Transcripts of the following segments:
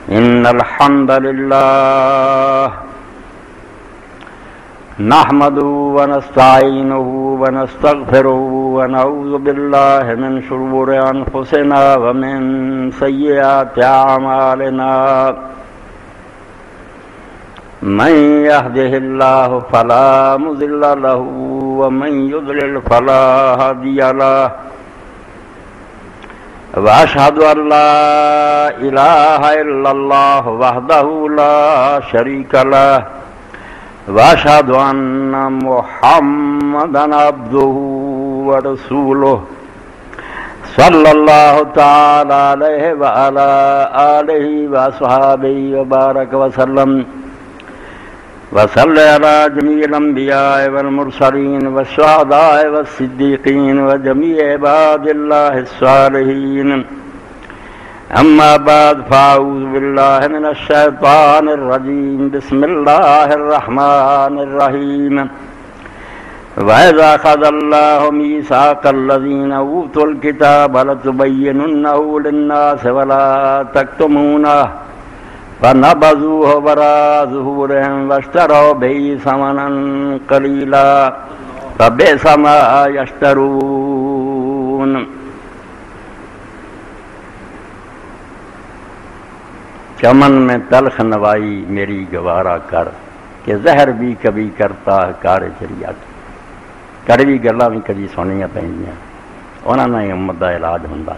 إن الحمد لله نحمده ونستعينه ونستغفره ونعوذ بالله من شرور أنفسنا ومن سيئات أعمالنا من يهده الله فلا مضل له ومن يضلل فلا هادي له وأشهد أن لا إله إلا الله وحده لا شريك له وأشهد أن محمدا عبده ورسوله صلى الله تعالى عليه وعلى آله وأصحابه وبارك وسلم وصلى على جميع الأنبياء والمرسلين والشهداء والصديقين وجميع عباد الله الصالحين أما بعد فأعوذ بالله من الشيطان الرجيم بسم الله الرحمن الرحيم وإذا أخذ الله ميثاق الذين أوتوا الكتاب لتبيننه للناس ولا تكتمونه فنبذوه وراء ظهورهم واشتروا به ثمنا قليلا فبئس ما يشترون چمن میں تلخ نوائی میری گوارا کر کہ زہر بھی کبھی کرتا ہے کار چڑیا کڑوی گلاں بھی کبھی سننیاں پیندیاں انہاں نے امت دا علاج ہوندا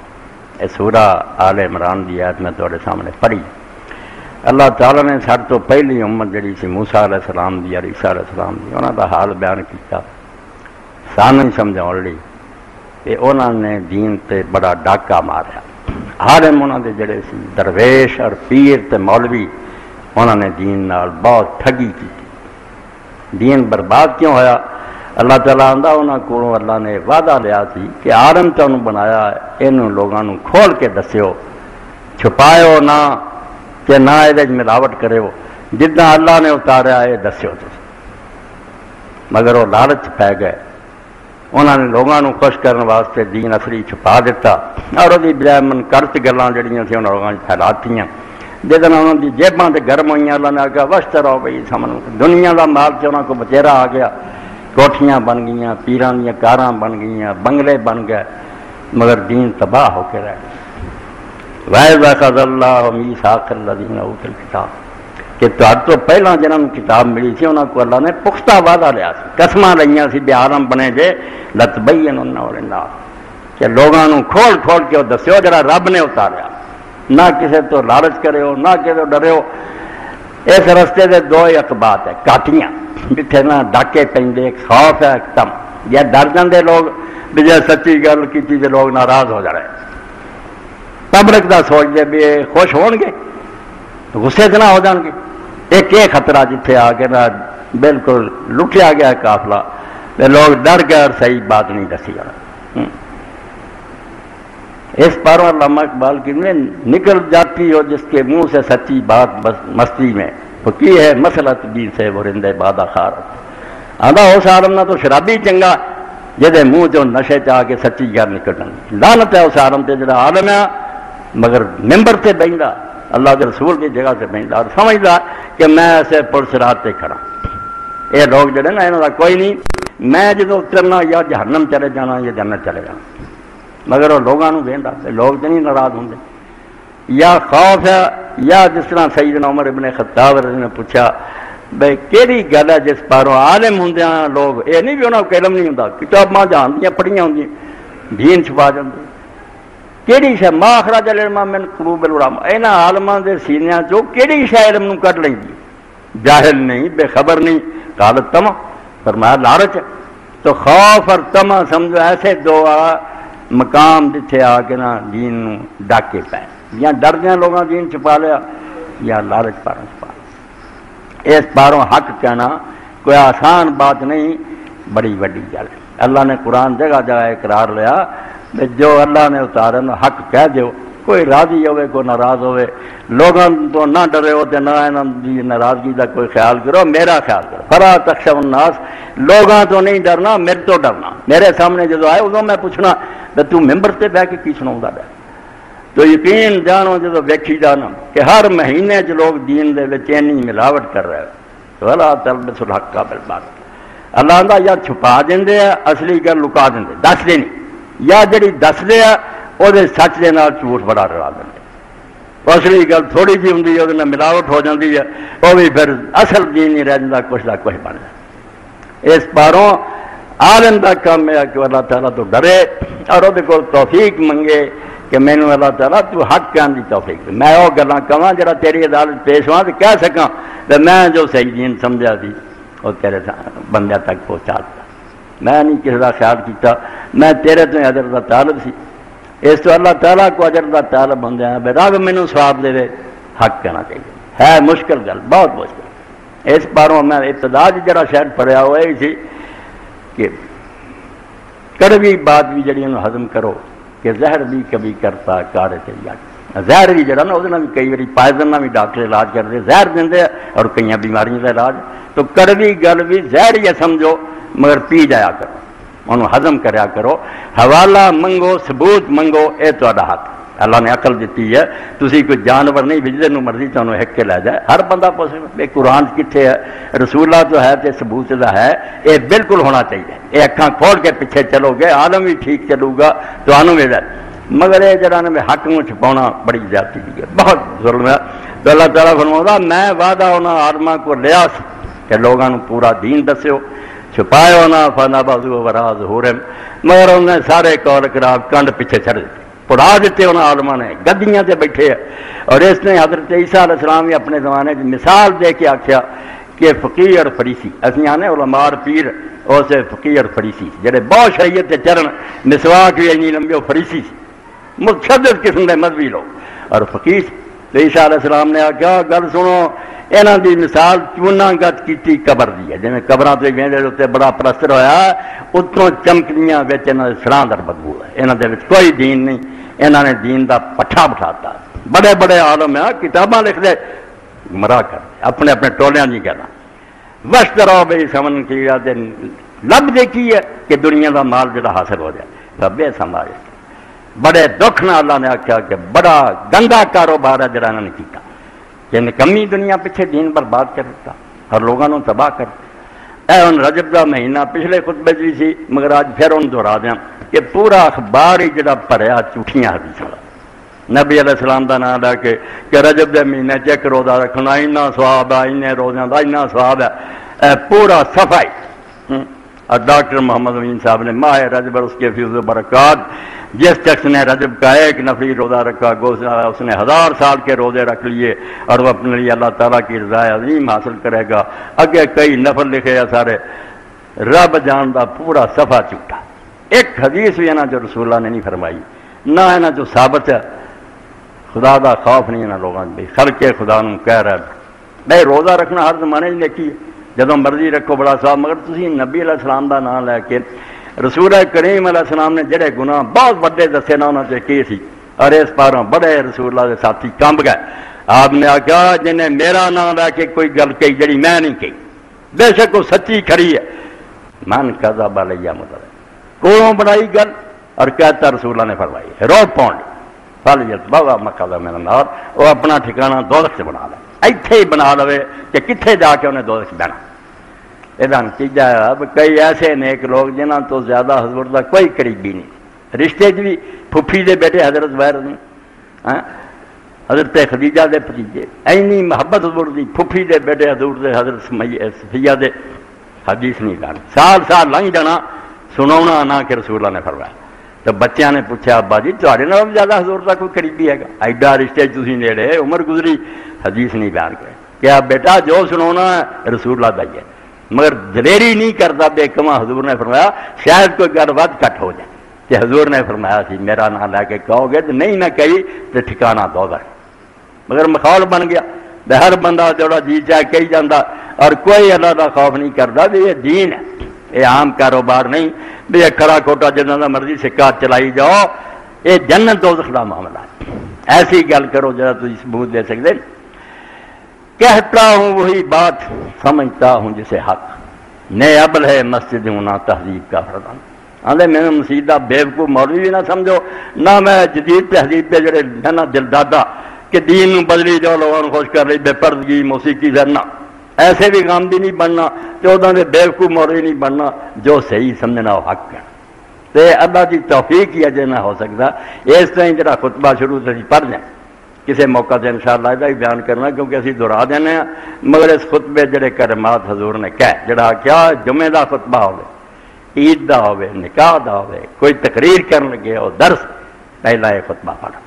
اے سورہ آل عمران دی آیت میں تواڈے سامنے پڑھی اللہ تعالیٰ نے سب تو پہلی امت جڑی سی موسیٰ علیہ السلام دی یا عیسیٰ علیہ السلام دی انہاں دا حال بیان کیتا سانوں سمجھاؤن لئی کہ انہاں نے دین تے بڑا ڈاکہ ماریا عالم انہاں دے جڑے سی درویش اور پیر تے مولوی انہاں نے دین نال بہت ٹھگی کی دین برباد کیوں ہویا اللہ تعالیٰ آندا انہاں کولوں اللہ نے وعدہ لیا سی کہ عالم تانوں بنایا ہے اینوں لوگاں نوں کھول کے دسیو چھپایو نہ کہ نہ یہ ملاوٹ کرے ہو جتنا اللہ نے اتاریا ہے دسیو تو مگر وہ لالچ پی گئے انہوں نے لوگوں کو خوش کرنے واسطے دین اصلی چھپا دیتا اور وہ بجائے منکرت گلاں جڑیاں سی انہوں لوگوں نے پھیلاتیاں جس دن انہوں کی جیباں تے گرم ہوئی اللہ نے آگیا وشت رہو بھائی سمن دنیا کا مال سے انہوں کو بچیرا آ گیا کوٹھیاں بن گئیاں پیراں دیا کاراں بن گئیاں بنگلے بن گئے مگر دین تباہ ہو کے رہ گئے وَإِذَا أَخَذَ اللَّهُ مِيثَاقَ الَّذِينَ أُوتُوا الْكِتَابَ کہ تو پہلا جنہوں کتاب ملی سی انہوں کو اللہ نے پختہ وعدہ لیا سی قسماں لئیاں سی بے عالم بنے جے لَتُبَيِّنُنَّهُ لِلنَّاسِ کہ لوگاں نوں کھول کھول کے دسیو جڑا رب نے اتاریا نہ کسی تو لالچ کرے ہو نہ کسی تو ڈرے ہو اس رستے دے دو اقبات ہے کاٹیاں جتھے نہ ڈاکے پیندے ایک خوف ہے ایک تم یا ڈر جاندے لوگ بھی جے سچی گل کیتی تے لوگ ناراض ہو جائے پبلک دا سوچ دے بھی خوش ہون گے غصے سے نہ ہو جان گے ایک یہ خطرہ جتھے آ کے نہ بالکل لٹیا گیا قافلہ لوگ ڈر گئے اور صحیح بات نہیں دسی جانا اس پر علامہ اقبال کی میں نکل جاتی ہو جس کے منہ سے سچی بات مستی میں تو کی ہے مسلط بھی سے وہ رندے بادہ خار آدھا اس عالم نہ تو شرابی چنگا جدے منہ جو نشے چاہ کے سچی گل نکلنا لعنت ہے اس عالم تے جڑا عالم ہے مگر ممبر تے بہندا اللہ کے رسول کی جگہ سے بہندا اور سمجھدا کہ میں ایسے پولیس رات تے کھڑا یہ لوگ جڑے نا انہاں دا کوئی نہیں میں جدوں اترنا یا جہنم چلے جانا یا جنت چلے جانا مگر وہ لوگوں کو وہدا لوگ تو نہیں ناراض ہوندے یا خوف ہے یا جس طرح سیدنا عمر ابن خطاب نے پوچھا بھائی کیڑی گل ہے جس پاروں عالم ہوندیاں لوگ یہ نہیں بھی انہاں کو علم نہیں ہوندا کتاباں جاندیاں پڑھیاں ہوندیاں دین چھپا جاندے کیڑی شے ما اخرج العلم من قلوب العلماء انہاں عالماں دے سینیاں چوں کیڑی شے علم نوں کڈ لیندی جاہل نہیں بے خبر نہیں قالت تما فرمایا لالچ تو خوف اور تما سمجھو ایسے دو مقام جتھے آ کے نا دین نوں ڈاکے پے یا ڈردیاں لوگاں دین چھپا لیا یا لالچ پاروں چھپا لیا اس پاروں حق کہنا کوئی آسان بات نہیں بڑی وڈی گل ہے اللہ نے قرآن جگہ جگہ اقرار لیا جو اللہ نے اتارے نو حق کہہ دیو کوئی راضی ہوئے کوئی ناراض ہوئے لوگوں تو نہ ڈرے ہو نہ ناراضگی کا کوئی خیال کرو میرا خیال کرو فلا تخشوا الناس لوگوں تو نہیں ڈرنا میرے تو ڈرنا میرے سامنے جدو آئے ادو میں پوچھنا تو ممبر سے بہ کے کی سنا تو یقین جانو جدو ویکھی جانا کہ ہر مہینے چ لوگ دین دے وچ اینی ملاوٹ کر رہے ولا تلبسوا الحق بالباطل اللہ آندا یا چھپا دیندے ہیں اصلی گل لکا دیندے دس دے نہیں یا جڑی دس دے ہے وہ سچ دے نال جھوٹ بڑا رلا دیندے اصلی گل تھوڑی جی ہوندی ہے وہ ملاوٹ ہو جاتی ہے وہ بھی پھر اصل دین نہیں رہ جاتا کچھ نہ کچھ بن جاتا اس پاروں عالم کا کام ہے کہ اللہ تعالیٰ تو ڈرے اور وہ توفیق منگے کہ مینو اللہ تعالیٰ تو حق کہنے کی توفیق دے میں وہ گلاں کہاں جڑا تیری عدالت پیش ہوا تو کہہ سکاں کہ میں جو صحیح دین سمجھا سی وہ تیرے بندے تک پہنچا دیا میں نہیں کسی کا خیال کیتا میں تیرے تو اجر کا طالب سی اس تو اللہ تعالیٰ کو اجر کا طالب بندے ہیں بے رب مینو ثواب دے حق کہنا چاہیے ہے مشکل گل بہت مشکل اس باروں میں ابتدا جڑا شہر پڑھیا ہوا یہ سی کہ کڑوی بات بھی جڑی انہوں ہضم کرو کہ زہر بھی کبھی کرتا کار چلی جاتی زہر بھی جڑا نا وہ بھی کئی بار پائزن بھی ڈاکٹر علاج کرتے زہر دیں اور کئی بیماریوں کا علاج تو کڑوی گل بھی زہر ہی سمجھو مگر پی جایا کرو انہوں ہضم کریا کرو حوالہ منگو ثبوت منگو یہ تا حق اللہ نے عقل دیتی ہے تسی کوئی جانور نہیں بھی جن مرضی تمہیں ہک کے لے جائے ہر بندہ پوچھے بے قرآن کتنے ہے رسولہ تو ہے تو ثبوت کا ہے یہ بالکل ہونا چاہیے یہ اکھاں کھول کے پیچھے چلو گے عالم بھی ٹھیک چلو گا تو آنوں بھی مگر یہ جڑا نے حق میں چھپاؤنا بڑی زیادتی ہے بہت ظلم ہے تو اللہ تعالیٰ فرماؤں میں وعدہ انہوں عالماں کو لیا کہ لوگوں پورا دین دسو چھپائے ہونا فنا بازو وراز ہو رہے مگر انہیں سارے کول کراب کنڈ پیچھے چڑھ دیتے پڑھا دیتے انہوں عالماں نے گدیاں تے بیٹھے ہیں اور اس نے حضرت عیسیٰ علیہ السلام بھی اپنے زمانے کی مثال دے کے آخیا کہ فقیر اور فریسی اسی آنے علماء پیر اسے فقیر اور فریسی جڑے بہت شریعت تے چرن مسواک بھی اینی لمبی وہ فریسی متشدد قسم کے مذہبی لوگ اور فقیر تو عیسیٰ علیہ السلام نے آخیا گل سنو یہاں کی مثال چونا گت کی قبر دی ہے جی قبراں تو وہدے بڑا پلسٹر ہوا اتوں چمکدیاں سراں در بدبو ہے یہاں کوئی دین نہیں یہاں نے دین کا پٹھا بٹھاتا بڑے بڑے عالم ہیں کتاباں لکھ دے مرا کر اپنے اپنے ٹولیاں کی گلاں وسط رہو بھائی سمن کی لب دیکھی ہے کہ دنیا کا مال جڑا حاصل ہو جائے سب سنبھال بڑے دکھ نہ اللہ نے آخیا کہ بڑا گندا کاروبار ہے جڑا انہوں نے کیتا کہ نکمی دنیا پیچھے دین برباد کر دیتا اور لوگوں نے تباہ کر دیا اے ان رجب کا مہینہ پچھلے خطبے بھی سی مگر آج پھر ان دہرا دیا کہ پورا اخبار ہی جڑا پڑھیا جھوٹیاں حدیثاں نبی علیہ السلام کا نام لے کے کہ رجب کے مہینے چیک روزہ رکھنا اینا سواب ہے اینے روزوں کا اینا سواب ہے پورا صفائی اور ڈاکٹر محمد امین صاحب نے ماہ رجب اور اس کے فیض و برکات جس شخص نے رجب کا ایک نفری روزہ رکھا اس نے 1000 سال کے روزے رکھ لیے اور وہ اپنے لیے اللہ تعالیٰ کی رضا عظیم حاصل کرے گا اگے کئی نفل لکھے ہیں سارے رب جان دا پورا صفحہ چکا ایک حدیث بھی یہاں جو رسول اللہ نے نہیں فرمائی نہ یہاں جو ثابت ہے خدا دا خوف نہیں یہاں لوگوں نے خلق خدا نو کہہ رہا ہے بھائی روزہ رکھنا ہر زمانے نیکی ہے جدوں مرضی رکھو بڑا صاحب مگر تسی نبی علیہ السلام دا نام لے کے رسول کریم علیہ السلام نے جڑے گناہ بہت بڑے دسے نا انہوں نے کی سی اور اس پاروں بڑے رسول اللہ کے ساتھی کمب گئے آپ نے آخیا جنہیں میرا نام لے کے کوئی گل کہی جڑی میں نہیں کہی بے شک وہ سچی کھڑی ہے من کذب علی مطلب کولوں بنائی گل اور کہتا رسول اللہ نے فرمائی رو پاؤنڈ پھل جت بابا مقدہ میرا نار وہ اپنا ٹھکانہ دوزخ سے بنا لے ایتھے ہی بنا لے کہ کتنے جا کے انہیں دوزخ بہنا یہ نتیجہ ہے اب کئی ایسے نیک لوگ جنہوں تو زیادہ حضور کا کوئی قریبی نہیں رشتے بھی پھپھی دے بیٹے حضرت زبیر نے حضرت خدیجہ دے بھتیجے اینی محبت حضور دی پھپھی دے بیٹے حضور دے حضرت صفیہ دے حدیث نہیں لانی سال سال لنگ جانا سناونا نہ کہ رسول اللہ نے فرمایا تو بچیاں نے پوچھا ابا جی تھوڑے نال زیادہ حضور کا کوئی قریبی ہے گا ایڈا رشتے تسی نیڑے عمر گزری حدیث نہیں بیان کرے کیا بیٹا جو سناونا ہے رسول اللہ دا ہی ہے مگر دلیری نہیں کرتا بے کما حضور نے فرمایا شاید کوئی گل ود کٹ ہو جائے کہ حضور نے فرمایا سی میرا نام لے کے کہو گے تو نہیں نہ کہی تو ٹھکانہ دوزخ مگر مخول بن گیا ہر بندہ جوڑا جی چاہے کہی جاندہ اور کوئی اللہ کا خوف نہیں کرتا بھی یہ دین ہے یہ عام کاروبار نہیں بھی یہ کھڑا کھوٹا جنہوں کا مرضی سکہ چلائی جاؤ یہ جنت دوزخ کا معاملہ ہے ایسی گل کرو جرا تھی ثبوت دے سکتے کہتا ہوں وہی بات سمجھتا ہوں جسے حق نئے ابل ہے مسجد ہونا تہذیب کا فردان آدھے میں مسیح بےوقوف مولوی بھی نہ سمجھو، نہ میں جدید تہذیب کے جڑے ہے نا دل دادا کہ دین بدلی جاؤ، لوگوں کو خوش کر رہی بے پردگی موسیقی کرنا، ایسے بھی غامدی نہیں بننا، 14 دے بےوقوف مولوی نہیں بننا، جو صحیح سمجھنا وہ حق ہے تے اللہ کی توفیق ہی اجے نہ ہو سکتا۔ اس طرح جڑا خطبہ شروع سے پڑھ دیں کسی موقع سے انشاءاللہ یہ بیان کرنا، کیونکہ اسی دہرا دینے ہیں، مگر اس خطبے جڑے کلمات حضور نے کہے جڑا کیا جمعے دا خطبہ ہوئے، عید دا ہوئے، نکاح دا ہوئے، کوئی تقریر کرنے لگے ہو، درس، پہلا یہ خطبہ پڑھا،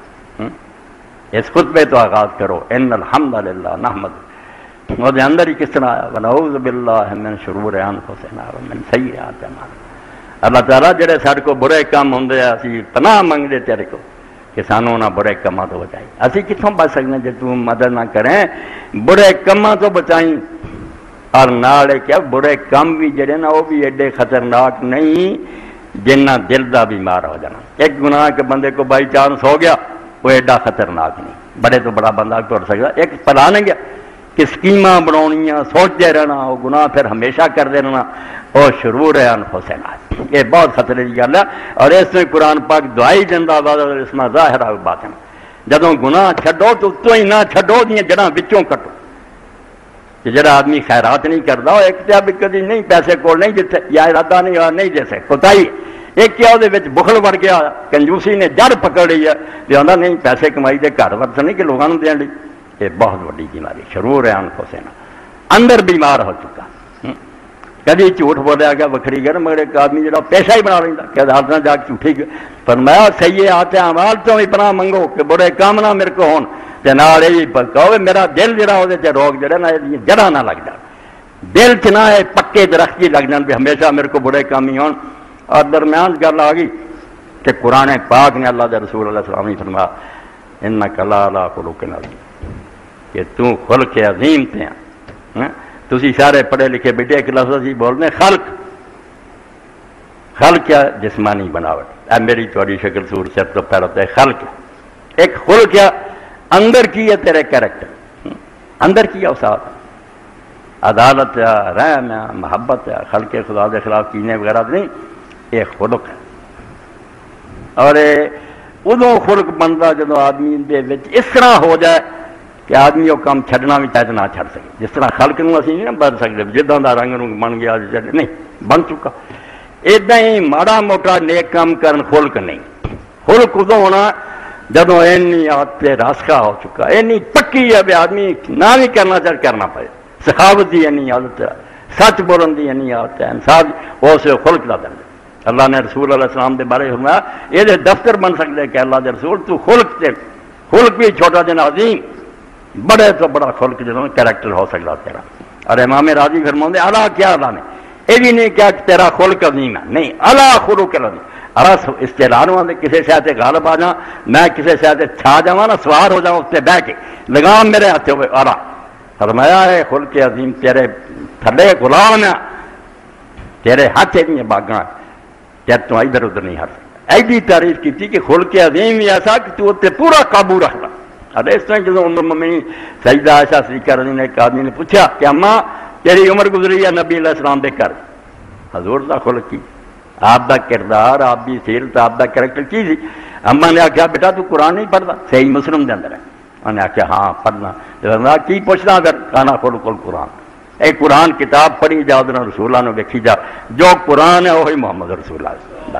اس خطبے تو آغاز کرو، ان الحمدللہ نحمد، اور اندر ہی کس طرح آیا ونعوذ باللہ من شرور انفسنا ومن سیئات اعمالنا، اللہ تعالیٰ جڑے سارے کو برے کام ہوندے ہیں اسی پناہ منگدے تیرے کو کہ سانوں نہ برے کاماں تو بچائی، اسی کتوں بچ سکتے جے تو مدد نہ کریں، برے کاماں تو بچائیں، اور نالے کیا برے کام بھی جڑے نا وہ بھی ایڈے خطرناک نہیں جنہ دل دا بیمار ہو جانا۔ ایک گناہ کے بندے کو بائی چانس ہو گیا وہ ایڈا خطرناک نہیں، بڑے تو بڑا بندہ توڑ سکتا، ایک پلانے گیا کہ سکیماں بناؤنیاں سوچتے رہنا، وہ گناہ پھر ہمیشہ کرتے رہنا، وہ شرور انفسنا، یہ بہت خطرے کی گل ہے۔ اور اس میں قرآن پاک دعائی دینا اس میں ظاہر آ باطن، جدوں گناہ چھڈو تو اتوں ہی نہ چھڈو دیاں جڑاں وچوں کٹو، کہ جڑا آدمی خیرات نہیں کرتا وہ ایک تو بھی کدی نہیں پیسے کول نہیں جتھے یا ارادہ نہیں یا نہیں جیسے کوتاہی، ایک کیا وہ بخل بڑھ گیا، کنجوسی نے جڑ پکڑ لی ہے، جو آدھا نہیں پیسے کمائی دے گھر ورس نہیں کہ لوگوں دین لی، یہ بہت بڑی بیماری شرور ہے انفسنا، اندر بیمار ہو چکا، کدی جھوٹ بولیا گیا وکھری گل، مگر ایک آدمی جڑا پیشہ ہی بنا لینا کہ عدالت جا کے جھوٹھی فرمایا سیئات اعمال تو بھی پناہ منگو کہ برے کام نہ میرے کو ہون، تے نال یہ کہو میرا دل جڑا وہ روگ جڑا نا جڑا نہ لگ جائے، دل چ نہ پکے درخت ہی لگ جان بھی ہمیشہ میرے کو برے کام ہی ہون۔ اور درمیان گل آ گئی کہ قرآن پاک نے اللہ کے رسول علیہ السلام نے فرمایا انک لعلی خلق عظیم، کہ تو خلق عظیم تے ہیں، تسی سارے پڑھے لکھے بیٹے ایک لفظ ہی بولنے خلق، خلق کیا جسمانی بناوٹ، اے میری تھوڑی شکل صورت سے تو پہلے ہوتا ہے خلق، ایک خلق کیا اندر کی ہے تیرے کیریکٹر، اندر کی اوصاف، عدالت ہے، رحم ہے، محبت ہے، خلق خدا کے خلاف کینے وغیرہ نہیں، یہ خلق ہے۔ اور ادو خلق بنتا جدو آدمی دے وچ اس طرح ہو جائے کہ آدمی وہ کام چھڈنا بھی چاہے نہ چھڑ سکے، جس طرح خلق نو اسی نہیں بدل سکتے، جداں دا رنگ رنگ بن گیا نہیں بن چکا، ایداں ہی ماڑا موٹا نیک کام کرن خلق نہیں، خلق ادو ہونا جدو اینی عادت راسخہ ہو چکا، اینی پکی ہے بھی آدمی نہ بھی کرنا چاہے کرنا پڑے، سخاوت دی اینی عادت ہے، سچ بولن دی اینی عادت ہے، انصاف اس خلق دا درجہ۔ اللہ نے رسول علیہ السلام دے بارے فرمایا یہ دفتر بن سکتے کہ اللہ دے رسول تو خلق تے خلق بھی چھوٹا جنا عظیم، بڑے تو بڑا خلق جنہوں کیریکٹر ہو سکتا تیرا۔ اور امام راضی فرماتے ہیں اللہ کیا اللہ نے یہ بھی نہیں کیا کہ تیرا خلق عظیم ہے، نہیں اللہ خلق عظیم، ارس استعلانوں نے کسی شاید غالب آ جا، میں کسی شاید چھا جاؤں نا سوار ہو جاؤں اس پہ بہ کے لگام میرے ہاتھ ہوئے آلہ فرمایا ہے خلق عظیم تیرے تھلے غلام ہے، تیرے ہاتھ نہیں باغاں کہ تو ادھر ادھر نہیں ہٹ سکتا، ایڈی تعریف کی تھی کہ خلق عظیم ہی ایسا کہ تو تے پورا قابو رکھنا۔ ارے اس طرح جدو ام المؤمنین سیدہ عائشہ صدیقہ رضی اللہ عنہا نے ایک آدمی نے پوچھا کہ اماں تیری عمر گزری ہے نبی علیہ السلام دے کر، حضور دا خلق کی، آپ دا کردار، آپ دی سیرت، آپ دا کریکٹر کی سی؟ اماں نے آخیا بیٹا تو قرآن نہیں پڑھتا؟ صحیح مسلم دے اندر ہے، انہوں نے آخیا ہاں پڑھنا، کی پوچھنا اگر کانا خلق القرآن، اے قرآن کتاب پڑھی جاؤ دن رسولہ نے ویکھی جا، جو قرآن ہے وہی محمد رسول اللہ،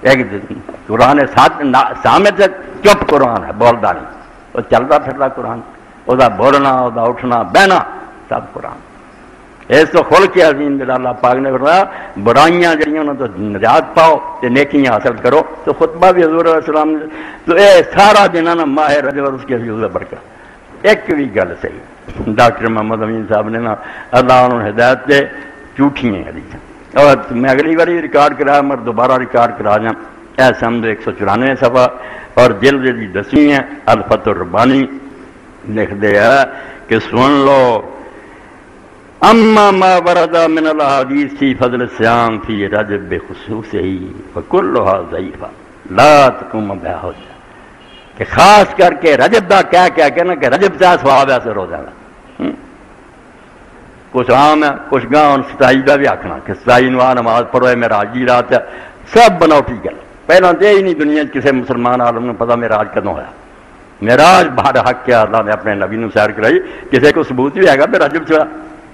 ایک قرآن سامنے سے چپ قرآن ہے بولتا نہیں، وہ چلتا پھرتا قرآن، وہ بولنا وہ اٹھنا بہنا سب قرآن۔ اس تو خلق عظیم جڑا اللہ پاک نے فرمایا برائیاں جڑیاں انہوں تو نجات پاؤ تے نیکیاں حاصل کرو، تو خطبہ بھی حضور علیہ السلام نے تو اے سارا دن نا ماہ رجب اور اس کی حضور برکت۔ ایک بھی گل صحیح ڈاکٹر محمد امین صاحب نے نا اللہ انہوں نے ہدایت دے جھوٹھی ہیں حدیث، اور میں اگلی باری ریکارڈ کرایا میں دوبارہ ریکارڈ کرا جاؤں، اے سمجھ 194 صفحہ اور جلد دی 10ویں ہے، الفتح الربانی لکھ دے ہے کہ سن لو اما ما ورد من الاحادیث فی فضل الصیام فی رجب بخصوصہ فکلھا ضعیفہ لا تقوم بہا حجہ، کہ خاص کر کے رجب دا کیا کہنا کہ رجب چاہ ثواب ایسے روزہ دا، کچھ عام ہے، کچھ گاہ ستائی کا بھی آخنا کہ ستائی نو نماز پڑھو معراج کی رات ہے، سب بناوٹی گل۔ پہلے تو ہی نہیں دنیا کسی مسلمان عالم نے پتا معراج کدوں ہوا۔ معراج بہر حق کیا اللہ نے اپنے نبی نو سیر کرائی، کسی کو ثبوت بھی ہے بھی رجب چ،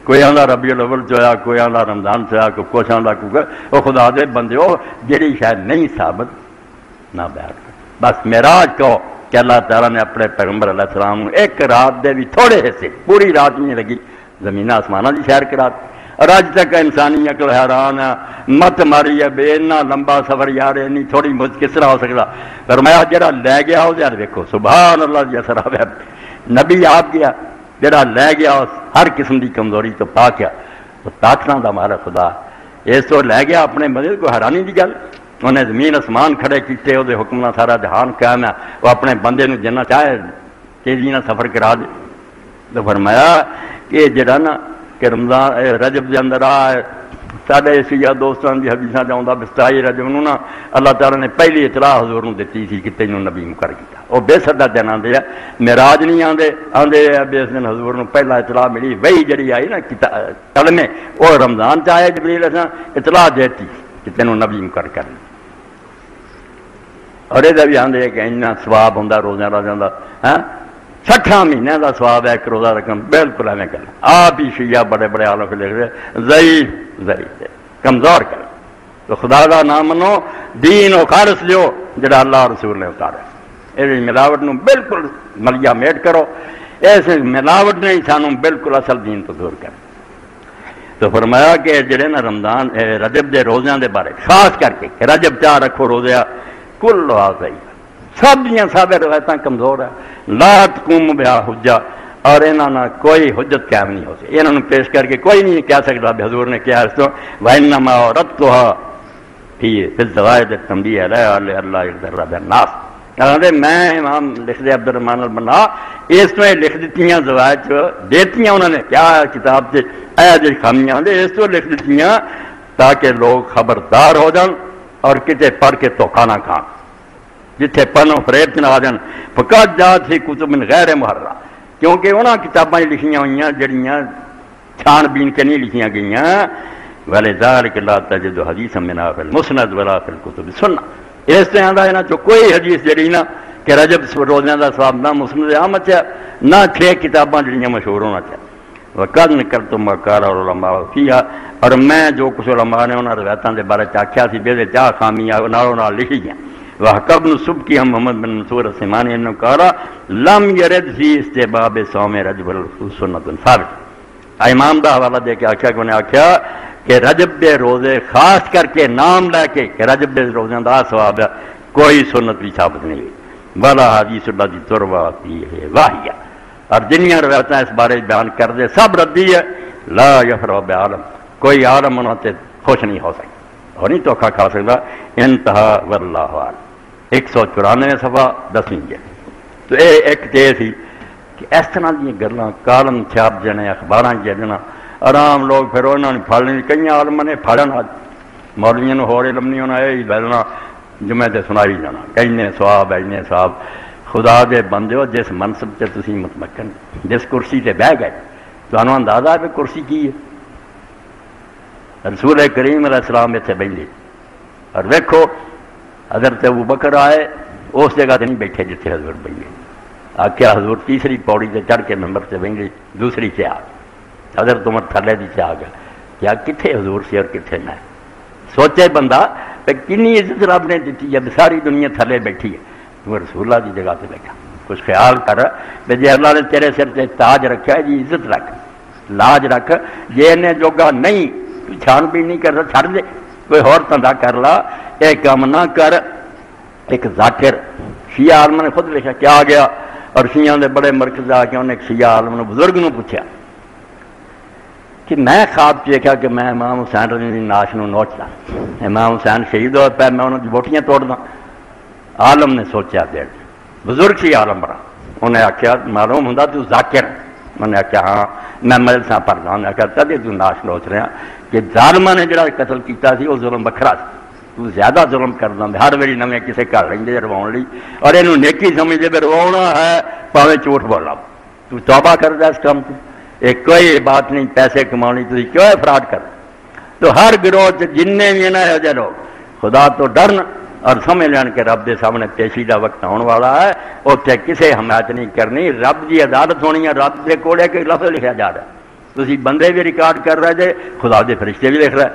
کوئی آدھا ربیع الاول چ ہوا، کوئی آدھا رمضان سے ہوا، کوئی کچھ آدھا کوئی، وہ خدا دے بندے ہو جہی شاید نہیں ثابت نہ بیان کر۔ بس معراج کہو کہ اللہ تعالیٰ نے اپنے پیغمبر علیہ السلام ایک رات دے بھی تھوڑے حصے، پوری رات نہیں لگی، زمین آسمانہ کی سیر کرا، اور اج تک انسانی عقل حیران ہے، مت ماری ہے بے اتنا لمبا سفر یار اینی تھوڑی مجھ کس طرح ہو سکتا۔ فرمایا جڑا لے گیا وہ یار دیکھو سبحان اللہ جی اثر آیا، نبی آپ گیا جڑا لے گیا اس ہر قسم کی کمزوری تو پا کیا، تو تاکنا دا مارا خدا اس تو لے گیا اپنے مدد کو، حیرانی کی گل انہیں زمین آسمان کھڑے کیتے، وہ حکم نہ سارا جہان قائم ہے، وہ اپنے بندے نو جنہ چاہے تیزی نہ سفر کرا دے۔ تو فرمایا کہ جڑا نا کہ رمضان رجب کے اندر آ سارے سیاح دوستان کی حدیثاں چاہتا بستائی رجب نو نا اللہ تعالیٰ نے پہلی اطلاع حضور نو دیتی سی کہ تینوں نبی مقرر کیا، وہ بے سدا دن آتے ہیں، معراج نہیں آتے آتے بے اس دن حضور نو پہلا اطلاع ملی، وہی جڑی آئی نا کلمے وہ رمضان چاہے جبریل اطلاع دیتی کہ تینوں نبی مقرر کر لی۔ اور یہ بھی آدھے کہ اتنا سواب ہوں روزہ راجا کا، 60 مہینے کا سواب ہے ایک روزہ رقم، بالکل ایویں کر آپ ہی شیعہ بڑے بڑے عالم کے لکھ رہے ضعیف کمزور کر، تو خدا کا نام منو، دین و خالص لیو جڑا اللہ رسول نے اتارا، یہ ملاوٹ نو بالکل ملیا میٹ کرو، اس ملاوٹ نے سانو بالکل اصل دین تو دور کر۔ تو فرمایا کہ جڑے نا رمضان رجب دے روزیاں دے بارے خاص کر کے کہ رجب چاہ رکھو روزہ کل صحیح، سب دیاں سب روایتاں کمزور ہے، لا تقوم بہا حجہ، اور انہاں نہ کوئی حجت قائم نہیں ہو سکتی، انہوں نے پیش کر کے کوئی نہیں کہہ سکتا حضور نے کیا اس تو وَإِنَّمَا عَرَضْتُهَا فِي الزَّوَائِدِ التَّنْبِيهِ عَلَىٰ اللَّهِ يَغْفِرُ بِالنَّاسِ، کہتے میں امام لکھ دے عبد الرحمن البنا اس تو لکھ دیتیاں زوائد دیتیاں انہوں نے کیا کتاب سے اے جی خامیاں اس تو لکھ دیتیاں تاکہ لوگ خبردار ہو جان اور کتے پڑھ کے دھوکا نہ کھان، جتھے پنو فریب چ نہ آ جان، فقط جات ہی کتب من غیر محررہ، کیونکہ انہاں کتاباں لکھیاں ہوئیاں جڑیاں چھان بین کے نہیں لکھیاں گئیاں، وَلِذَٰلِكَ لَا تَجِدُ حَدِيثًا مِنْهَا فِي الْمُسْنَدِ وَلَا فِي الْكُتُبِ السُّنَّةِ، اس طرح دا انہاں چ کوئی حدیث جڑی نا کہ رجب روزیاں دا ثواب نہ مسند احمد چ نہ 6 کتاباں جڑیاں مشہور ہونا چاہیے۔ وقد نقلت ما قال العلماء فيها، اور میں جو کچھ علماء نے انہاں روایتاں دے بارے آکھیا سی بے چا خامیاں نالوں نال لکھی گئیں۔ وحکم بن سبکی ہم محمد بن منصور السمانی نے کہا لم یرد فی استحباب صوم رجب سنت ثابت، امام دا حوالہ دے کے آکھیا کہ انہیں آکھیا کہ رجب دے روزے خاص کر کے نام لے کے کہ رجب دے روزے دا ثواب ہے، کوئی سنت بھی ثابت نہیں ہوئی، ولا حدیث اللہ دی تروا فیہ واہیہ، اور جنیاں روایتاں اس بارے بیان کر دے سب ردی ہے، لا یفرح بعالم، کوئی عالم انہوں تے خوش نہیں ہو سکتا اور نہیں دھوکھا کھا سکتا۔ انتہا واللہ اعلم۔ 194 صفحہ 10ویں جلد۔ تو یہ ایک تے سی کہ اس طرح دی گلاں کالم چھاپ جانے اخباراں جانا آرام لوگ پھر انہوں نے پھڑ لیں، کئی عالم نے پھڑنا مولویوں نے ہور علم نہیں ہونا، یہ بلنا جمعے تے سنائی جانا کئی ثواب ہے ثواب۔ خدا دے بندے ہو جس منصب سے تسی متمکن جس کرسی تے بہ گئے تو انہوں اندازہ ہے کہ کرسی کی ہے، رسول کریم علیہ السلام اتنے بیٹھے، اور دیکھو حضرت ابوبکر آئے اس جگہ تے نہیں بیٹھے جتنے حضور بیٹھے، آخیا حضور تیسری پوڑی تے چڑھ کے ممبر سے بیٹھے، دوسری سے آ گئے، حضرت عمر تھلے دی سے آ گیا، کیا کتنے حضور سے اور کتنے میں سوچے بندہ کہ کنی عزت رب نے دیتی جب ساری دنیا تھلے بیٹھی ہے، وہ رسول اللہ کی جگہ پہ بیٹھا، کچھ خیال کر کہ جی اللہ نے تیرے سر سے تاج رکھا ہے جی عزت رکھ لاج رکھ، جی انہیں جوگا نہیں چھان بھی نہیں کرتا چھڑ دے، کوئی اور دھندا کر لا، ایک کام نہ کر۔ ایک ذاکر شیعہ عالم نے خود لکھا کیا آ گیا، اور شیعہ دے بڑے مرکز آ کے انہیں ایک شیعہ عالم نے بزرگ نے پوچھا کہ میں خواب دیکھا کہ میں امام حسین رضی اللہ ناش نو نوچتا، امام حسین شہید ہو پہ میں انہوں کی بوٹیاں توڑدا۔ عالم نے سوچا دیر بزرگ سی عالم بڑا، انہیں آخیا معلوم ہوں تو ذاکر، انہیں آخیا ہاں میں مجلساں پڑھدا، انہیں آخیا تدے تو ناش نوچ رہا کہ ظالماں نے جڑا قتل کیتا سی وہ ظلم بکھرا سی، تو زیادہ ظلم کردا ہر ویری نویں کسے گھر رہندے رواؤن لئی، اور اینوں نیکی سمجھدے بھی رواؤنا ہے پاویں جھوٹ بولا، تو توبہ کردا اس کام تو، یہ کوئی بات نہیں پیسے کمانے تھی کیوں افراڈ کر. تو ہر گروہ جن بھی نا یہ لوگ خدا تو ڈرن اور سمجھ لین کہ رب دے سامنے پیشی دا وقت آنے والا ہے. اتنے کسے حمایت نہیں کرنی, رب کی عدالت ہونی ہے. رب دے کولے کوئی لفظ لکھا جا رہا ہے, تھی بندے بھی ریکارڈ کر رہے جے, خدا دے فرشتے بھی لکھ رہے,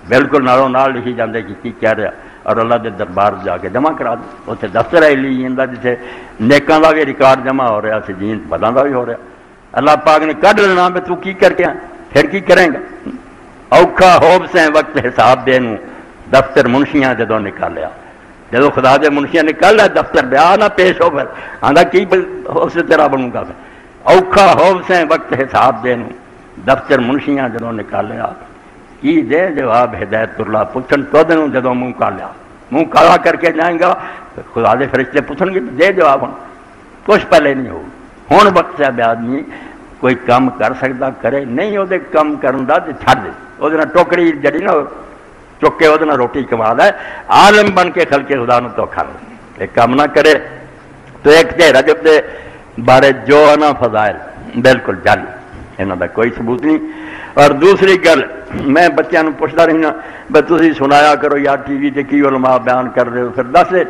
بالکل نالوں نال لکھی جاندے کی کہہ رہا, اور اللہ دے دربار جا کے جمع کرا دیں. اتنے دفتر ہے علیین دا جسے نیکاں دا بھی ریکارڈ جمع ہو رہا, سجین بداں دا بھی ہو رہا. اللہ پاک نے کڈ لینا بھی تو کی کر کے پھر کی کریں گا. اوکھا ہوب سے وقت حساب دے نوں دفتر منشیاں جدوں نکالیا, جدو خدا دے منشیاں نکال رہا دفتر بیا نہ پیش ہو پھر آندا کی اس طرح بنوں گا. اوکھا ہوب سے وقت حساب دے نوں دفتر منشیاں جدوں نکالیا, کی دے جواب ہدایت اللہ پوچھن تو دنوں جدوں منہ کالیا, منہ کالا کر کے جائیں گا خدا دے فرشتے پوچھن گے دے جواب. ہوں کچھ پہلے نہیں ہو, ہوں وقت سے آدمی کوئی کام کر سکتا کرے, نہیں وہ کام کرن دا تے چھڈ دے, وہ ٹوکری جڑی نا چک کے وہ روٹی کما ہے. عالم بن کے خلقے خدا نو دھوکھا دے, ایک کام نہ کرے. تو ایک تے رجب دے بارے جو ہے نا فضائل بالکل جعلی, یہاں دا کوئی ثبوت نہیں. اور دوسری گل میں بچوں کو پوچھتا رہنا بھائی تھی سنایا کرو یار ٹی وی تے کی علماء بیان کر رہے ہو, پھر دس دے.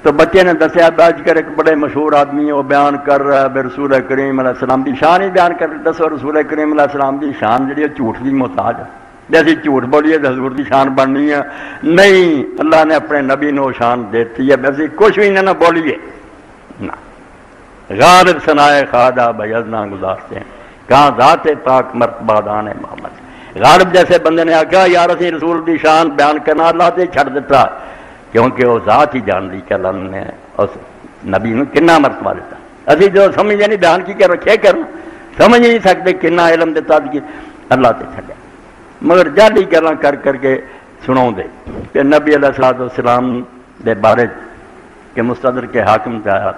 تو بچے نے دسیا اج کل ایک بڑے مشہور آدمی وہ بیان کر رہا ہے رسول کریم علیہ السلام کی شان ہی بیان کر. دسو رسول کریم علیہ السلام کی شان جی جھوٹ کی محتاج ہے, جیسے جھوٹ بولیے تو حضور کی شان بننی ہے نہیں. اللہ نے اپنے نبی نو شان دیتی ہے, ویسے کچھ بھی نہ بولیے نہ. غالب ثنائے خواجہ بیضنا گزارتے ہیں کہاں ذات پاک مرتبہ دان محمد. غالب جیسے بندے نے آخیا یار اسی رسول کی شان بیان کرنا اللہ سے چھڑ دیتا, کیونکہ وہ ذات ہی جان لی کہ اللہ نے اس نبی نے کنا مرتبہ دیتا. ابھی جو سمجھے نہیں بیان کی کر رکھے کرنا, سمجھ نہیں سکتے کنا علم دیتا اللہ سے چھڑیا. مگر جالی گلاں کر کر کے سناؤ دے کہ نبی علیہ الصلوۃ والسلام دے بارے کہ مستدرک کے حاکم سے آیا,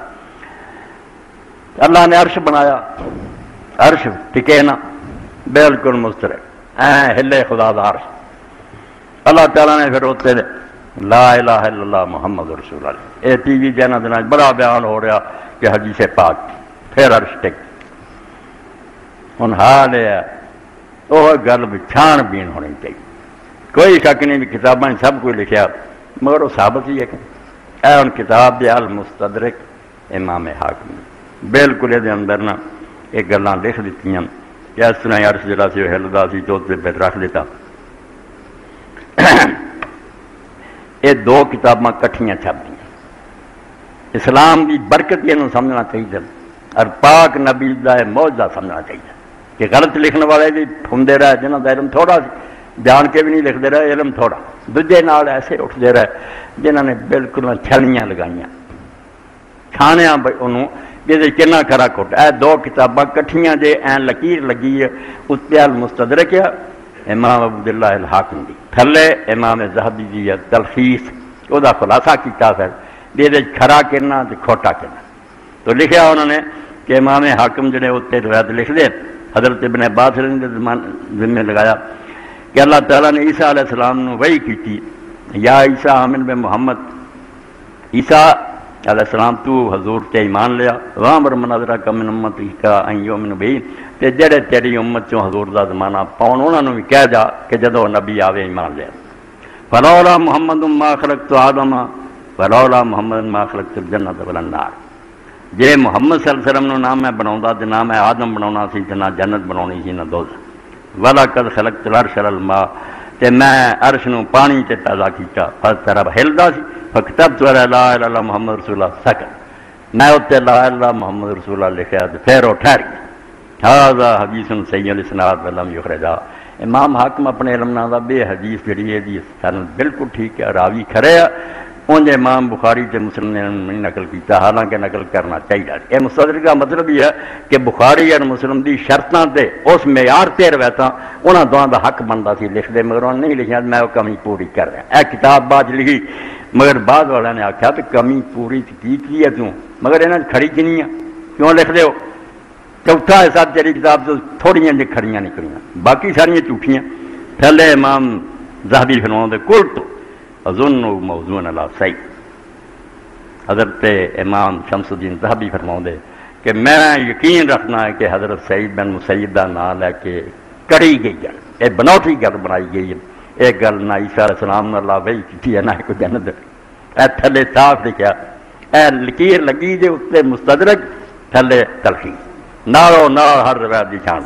اللہ نے عرش بنایا, عرش ٹکے نا بالکل مسترک ہلے خدا دا عرش. اللہ تعالیٰ نے پھر ہوتے دے لا الہ الا اللہ محمد رسول اللہ, اے ٹی وی چینل دن بڑا بیان ہو رہا کہ حدیث پاک پھر عرش ٹک. ہن حال ہے وہ گل بھی چھان بین ہونی چاہیے, کوئی شک نہیں بھی کتابیں سب کوئی لکھا, مگر وہ ثابت ہی ہے کہ اے ان کتاب دے المستدرک امام حاکم بالکل یہ اندر نا یہ گلاں لکھ دیتی کہ اس طرح عرش جڑا سی ہلدا سی تو پھر رکھ دیتا. یہ دو کتاباں کٹھیاں چھپ دیا. اسلام کی برکت یہ سمجھنا چاہیے اور پاک نبی کا معجزہ سمجھنا چاہیے کہ غلط لکھنے والے بھی ہوں رہے جنہوں کا علم تھوڑا جان کے بھی نہیں لکھتے رہے, علم تھوڑا دوجے نال ایسے اٹھتے رہے جنہوں نے بالکل چھلیاں لگائیاں کھانیا انہوں جی کنا کھرا کھوٹ. اے دو کتاباں کٹھیاں جے این لکیر لگی ہے, اتنے المستدرک امام عبداللہ الحاکم دی, تھلے امام ذہبی دی تلخیص وہ خلاصہ کیتا پھر یہ کھرا کرنا کھوٹا کرنا. تو لکھا انہوں نے کہ امام حاکم جڑے اتنے روایت لکھ دے حضرت ابن عباس نے ذمہ لگایا کہ اللہ تعالیٰ نے عیسیٰ علیہ السلام نے وحی کی یا عیسیٰ آمن بے محمد, عیسیٰ علیہ السلام تو حضور تے ایمان لیا وامر مناظرہ کا من امتی کا یومن بھی تے جڑے تیری امت چوں حضور دا زمانہ پاؤن انہوں نے بھی کہہ جا کہ جدو نبی آوے ایمان لیا. فلولا محمد ما خلقت آدم فلولا محمد ما خلقت الجنت والنار. جے محمد صلی اللہ علیہ وسلم نام میں بناؤں تے نہ میں آدم بناؤنا سی تے نہ جنت بناؤنی سی نہ دوزخ. وَلَقَدْ خَلَقْتُ الْعَرْشَ عَلَى الْمَاءِ تے میں عرش نو پانی تے پیدا کیتا فَطَرَبَ ہلدا سی فَكْتَبْتُ عَلَى لَا إِلَهَ إِلَّا محمد رسول اللہ سکن میں اتنے لا الہ محمد رسول اللہ لکھا تے پھر وہ ٹھہر گیا. ھذا حدیث صحیح الاسناد ولم یخرجہ. امام حاکم اپنے علم نال دا بے حدیث جڑی ہے دی سند بالکل ٹھیک ہے, راوی کھڑے ہے انج امام بخاری تے مسلم نے نہیں نقل کیتا, حالانکہ نقل کرنا چاہیے. یہ مستدرک کا مطلب یہ ہے کہ بخاری اور مسلم دی شرطاں تے اس معیار تے روایتاں انہاں دوواں دا حق بندا سی لکھ دے, مگر انہوں نے نہیں لکھیا میں وہ کمی پوری کر رہا. اے کتاب بعد لکھی مگر بعد والے نے آخیا تو کمی پوری کی ہے کیوں, مگر انہاں کھڑی کی نہیں ہے کیوں لکھ دے ہو. چوتھا حصہ تیری کتاب تو تھوڑیاں جی کھڑیاں نکلیاں, باقی ساریاں جھوٹیاں. تھلے امام ذہبی فرماؤں دے کل تو اظن موضوع علی صحیح. حضرت امام شمس الدین ذہبی فرماؤں دے کہ میں یقین رکھنا ہے کہ حضرت سعید بن مسیب کا نام لے کے کری گئی ہے، یہ بنوٹی گل بنائی گئی ہے، یہ گل نہ عیسیٰ علیہ السلام نے اللہ وحی کی ہے نہ کوئی جنت، اے تھلے صاف لکھا، اے لکیر لگی دے اتنے مستدرک تھلے تلخی نالو نال ہر روایت دی چھان۔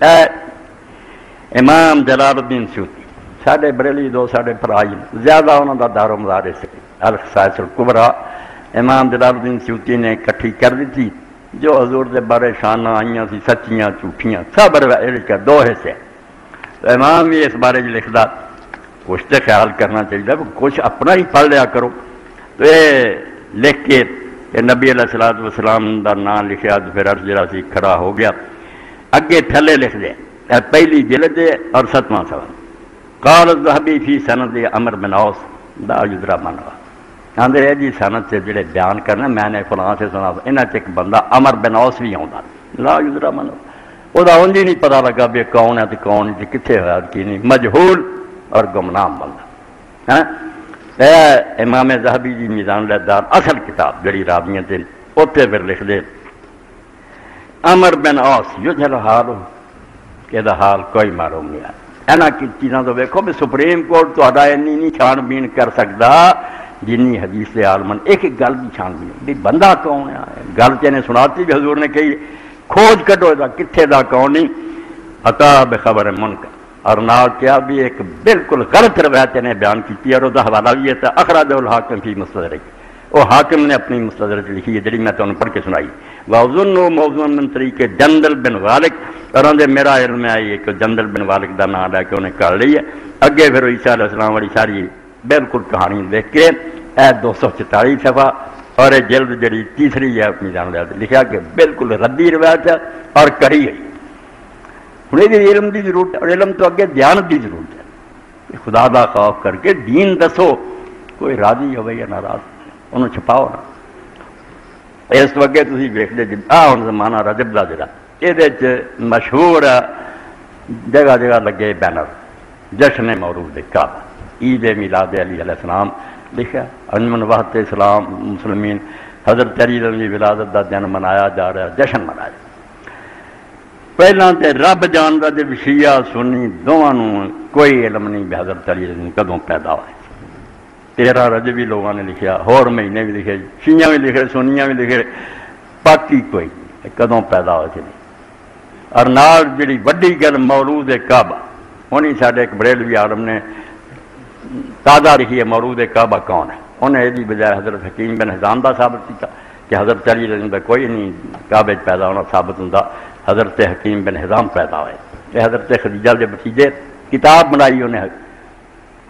اے امام جلال الدین سیوطی ساڈے بریلی دو ساڈے بھرائی زیادہ انہوں کا دار و مدار سے الخصائص الکبریٰ امام جلال الدین سیوطی نے اکٹھی کر دی تھی، جو حضور دے بارے شانہ آئیاں سی سچیاں جھوٹیاں سب روایت دو حصے، تو امام بھی اس بارے لکھدا کچھ تو خیال کرنا چاہیے، کچھ اپنا ہی پڑھ لیا کرو۔ تو یہ لکھ کے کہ نبی علیہ الصلوۃ والسلام دا نام لکھیا تو پھر عرض جڑا سی کھڑا ہو گیا، اگے تھلے لکھ دے پہلی جلد اور 7واں سوال قال الذهبي فی سند عمر بن عوف لا یدرا من ہوا، آندے جی سند سے جڑے بیان کرنا میں نے فلاں سے سنا، انہاں چ ایک بندہ عمر بن عوف بھی آوندا لا یدرا من ہوا، وہ دا اونج نہیں پتہ لگا بھی کون ہے تے کون نہیں کتنے ہوا کی نہیں، مجہول اور گمنام بندہ۔ ہاں امام ذہبی جی میزان الاعتدال اصل کتاب جڑی راویاں تے اوتھے پھر لکھ دے عمر بن عوف یجہل حال کہ دا حال کوئی معلوم نہیں ہے۔ اینا کی چیزاں تو ویکھو بھی سپریم کورٹ تو ادا اینی نہیں چھان بین کر سکتا جنی حدیث دے عالمن ایک ایک گل بھی چھان بین بھی بندہ کون ہے، گل چنے سناتی بھی حضور نے کہی کھوج کٹو دا کتھے دا کون نہیں، عطا بخبر منکر، اور نال کیا بھی ایک بالکل غلط روایت نے بیان کی اور وہ حوالہ بھی ہے اخرجہ الحاکم فی مستدرک، وہ حاکم نے اپنی مستدرک لکھی ہے جڑی میں تمہیں پڑھ کے سنائی، وَأَظُنُّ مَوْضُوعًا مِنْ طَرِيقِ جندل بن غالب، اور اندر میرا علم میں آئی ہے کہ جندل بن غالب کا نام لے کے انہیں کر لی ہے، اگے پھر عیسیٰ علیہ السلام والی ساری بالکل کہانی دیکھ کے اے 244 صفحہ اور یہ جلد جڑی تیسری ہے اپنی جان لیا لکھا کہ بالکل ردی روایت ہے اور کری ہے۔ ہوں یہ علم کی ضرورت ہے اور علم تو اگے دیانت کی ضرورت ہے، خدا دا خوف کر کے دین دسو، کوئی راضی ہوئے یا ناراض انہوں چھپاؤ نا۔ اس وقت تھی ویکھتے جی ہوں زمانہ رجب کا جڑا یہ مشہور جگہ جگہ لگے بینر جشن مولود کعبہ عید میلاد علی علیہ السلام لکھا، انجمن وحدت اسلام مسلمین حضرت علی دی ولادت دا دن منایا جا رہا، جشن منایا۔ پہلا تے رب جاندا جے شیعہ سنی دونوں کوئی علم نہیں بھی حضرت علی کدوں پیدا ہوئے، 13 رجبی لوگوں نے لکھیا، ہور مہینے بھی لکھے، شیعہ بھی لکھے سنیاں بھی لکھے، باقی کوئی کدوں پیدا ہوئے نہیں۔ اور نال جڑی وڈی گل مولود کعبہ انہیں ساڈے ایک بریلوی عالم نے تازہ لکھی ہے مولود کعبہ کون ہے، انہیں یہ بجائے حضرت حکیم بن حزام کا ثابت کیا کہ حضرت علی رضی کوئی نہیں کعبے پیدا ہونا ثابت ہوں، حضرت حکیم بن حزام پیدا ہوئے، یہ حضرت خدیجہ کے بھتیجے کتاب بنائی انہیں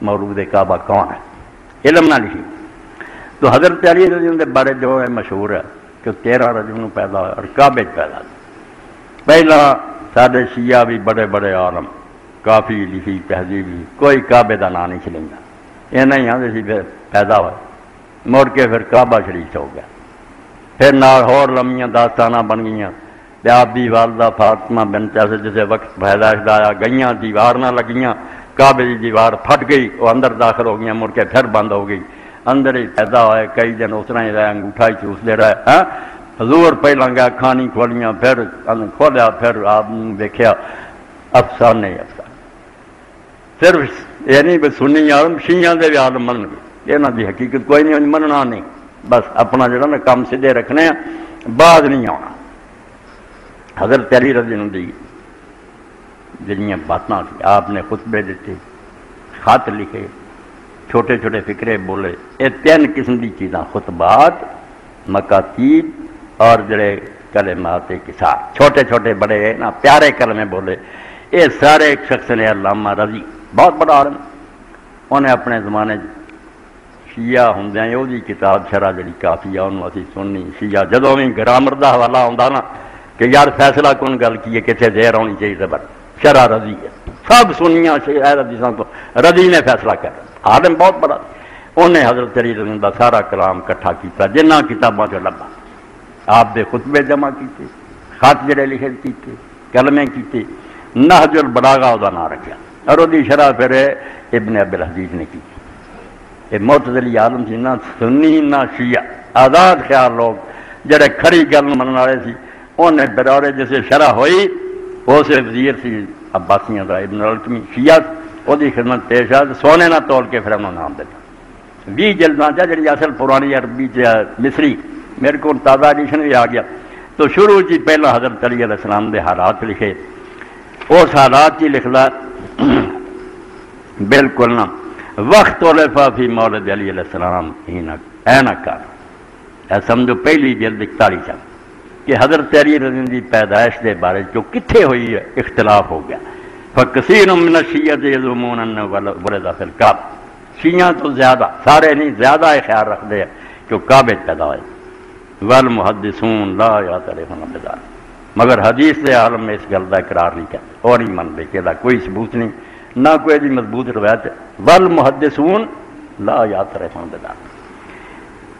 مولود کعبہ کون ہے، علم نہ لکھی۔ تو حضرت علی رضی کے بارے جو ہے مشہور ہے کہ 13 رجب میں پیدا ہوئے اور کعبے پیدا ہوئے۔ پہلا سارے شیعہ بھی بڑے بڑے عالم کافی لکھی تہذیبی کوئی کعبے کا نام نہیں چلیں گا، یہ نہیں آتے سی پھر پیدا ہوئے مڑ کے پھر کعبہ شریف ہو گیا، پھر نال ہور لمیاں داستانہ بن گئیاں، آپ دی والدہ فاطمہ بنت اسد جسے وقت پیدائش آیا گئیاں دیوار نہ لگیاں، کعبے کی دیوار پھٹ گئی، وہ اندر داخل ہو گئی، مڑ کے پھر بند ہو گئی، اندر ہی پیدا ہوئے، کئی دن اس طرح ہی رہے، انگوٹھا ہی چوستے رہے۔ ہاں حضور پہلا گیا کھانی کھولیاں، پھر کھولیا، پھر آپ نے دیکھا افسانے افسانے، صرف یہ نہیں بھی سنی عالم شیعہ دے بھی عالم من گئے، یہاں دی حقیقت کوئی نہیں مننا نہیں، بس اپنا جڑا نا کام سیدھے رکھنے بعد نہیں آنا۔ حضرت علی رضی اللہ عنہ جڑیاں باتاں سی آپ نے خطبے دیتے، خط لکھے، چھوٹے چھوٹے فکرے بولے، یہ 3 قسم کی چیزاں خطبات، مکاتیب اور جڑے کلمات کسار، چھوٹے چھوٹے بڑے نا پیارے کلمے بولے، یہ سارے ایک شخص نے علامہ رضی بہت بڑا عالم، انہیں اپنے زمانے شیعہ ہوندیاں یہ دی کتاب شرح جڑی کافی ہے انہوں اسی سننی شیعہ جدوں بھی گرامر دا حوالہ آندا نا کہ یار فیصلہ کون گل کی ہے کتنے دیر ہونی چاہیے زبر شرح رضی ہے، سب سنیاں شیعہ حدیثاں تو رضی نے فیصلہ کر، عالم بہت بڑا، انہیں حضرت علی رضی دا سارا کلام کٹھا کیتا جنہ کتاباں چ لبا، آپ دے خطبے جمع کیتے، خط جڑے لکھے کیتے، کلمے کیتے، نہج البلاغہ دا نام رکھا، اور وہ شرح پھر ابن عبد الحدیث نے کی۔ یہ معتزلی عالم سی، نہ سنی نہ شیعہ، آزاد خیال لوگ جڑے کھری گل منن والے سی انہیں برورے جسے شرح ہوئی اس وزیر سی عباسیاں دا ابن القمی شیعہ وہ خدمت پیش آ سونے نہ تول کے پھر انہوں نے نام دیتا 20 جلداں جڑی اصل پرانی عربی مصری میرے کو تازہ ایڈیشن بھی آ گیا تو شروع جی پہلا حضرت علی علیہ السلام دے حالات لکھے اس حالات ہی لکھلا بالکل نہ وقت علفا فی مولد علی علیہ السلام اینا کار اے سمجھو پہلی جلد 41 چل کہ حضرت علی رضی اللہ عنہ دی پیدائش دے بارے جو کتھے ہوئی ہے اختلاف ہو گیا فکثیر من الشیعۃ یزعمون انہ ولد فی الکعبہ شیعہ تو زیادہ سارے نہیں زیادہ خیال رکھتے ہیں کہ کعبے پیدا ہوئے والمحدثون لا یعترفون بذلک مگر حدیث دے عالم میں اس گل کا اقرار نہیں کرتے اور نہیں منتے کہ کوئی ثبوت نہیں نہ کوئی بھی مضبوط روایت والمحدثون لا یعترفون بذلک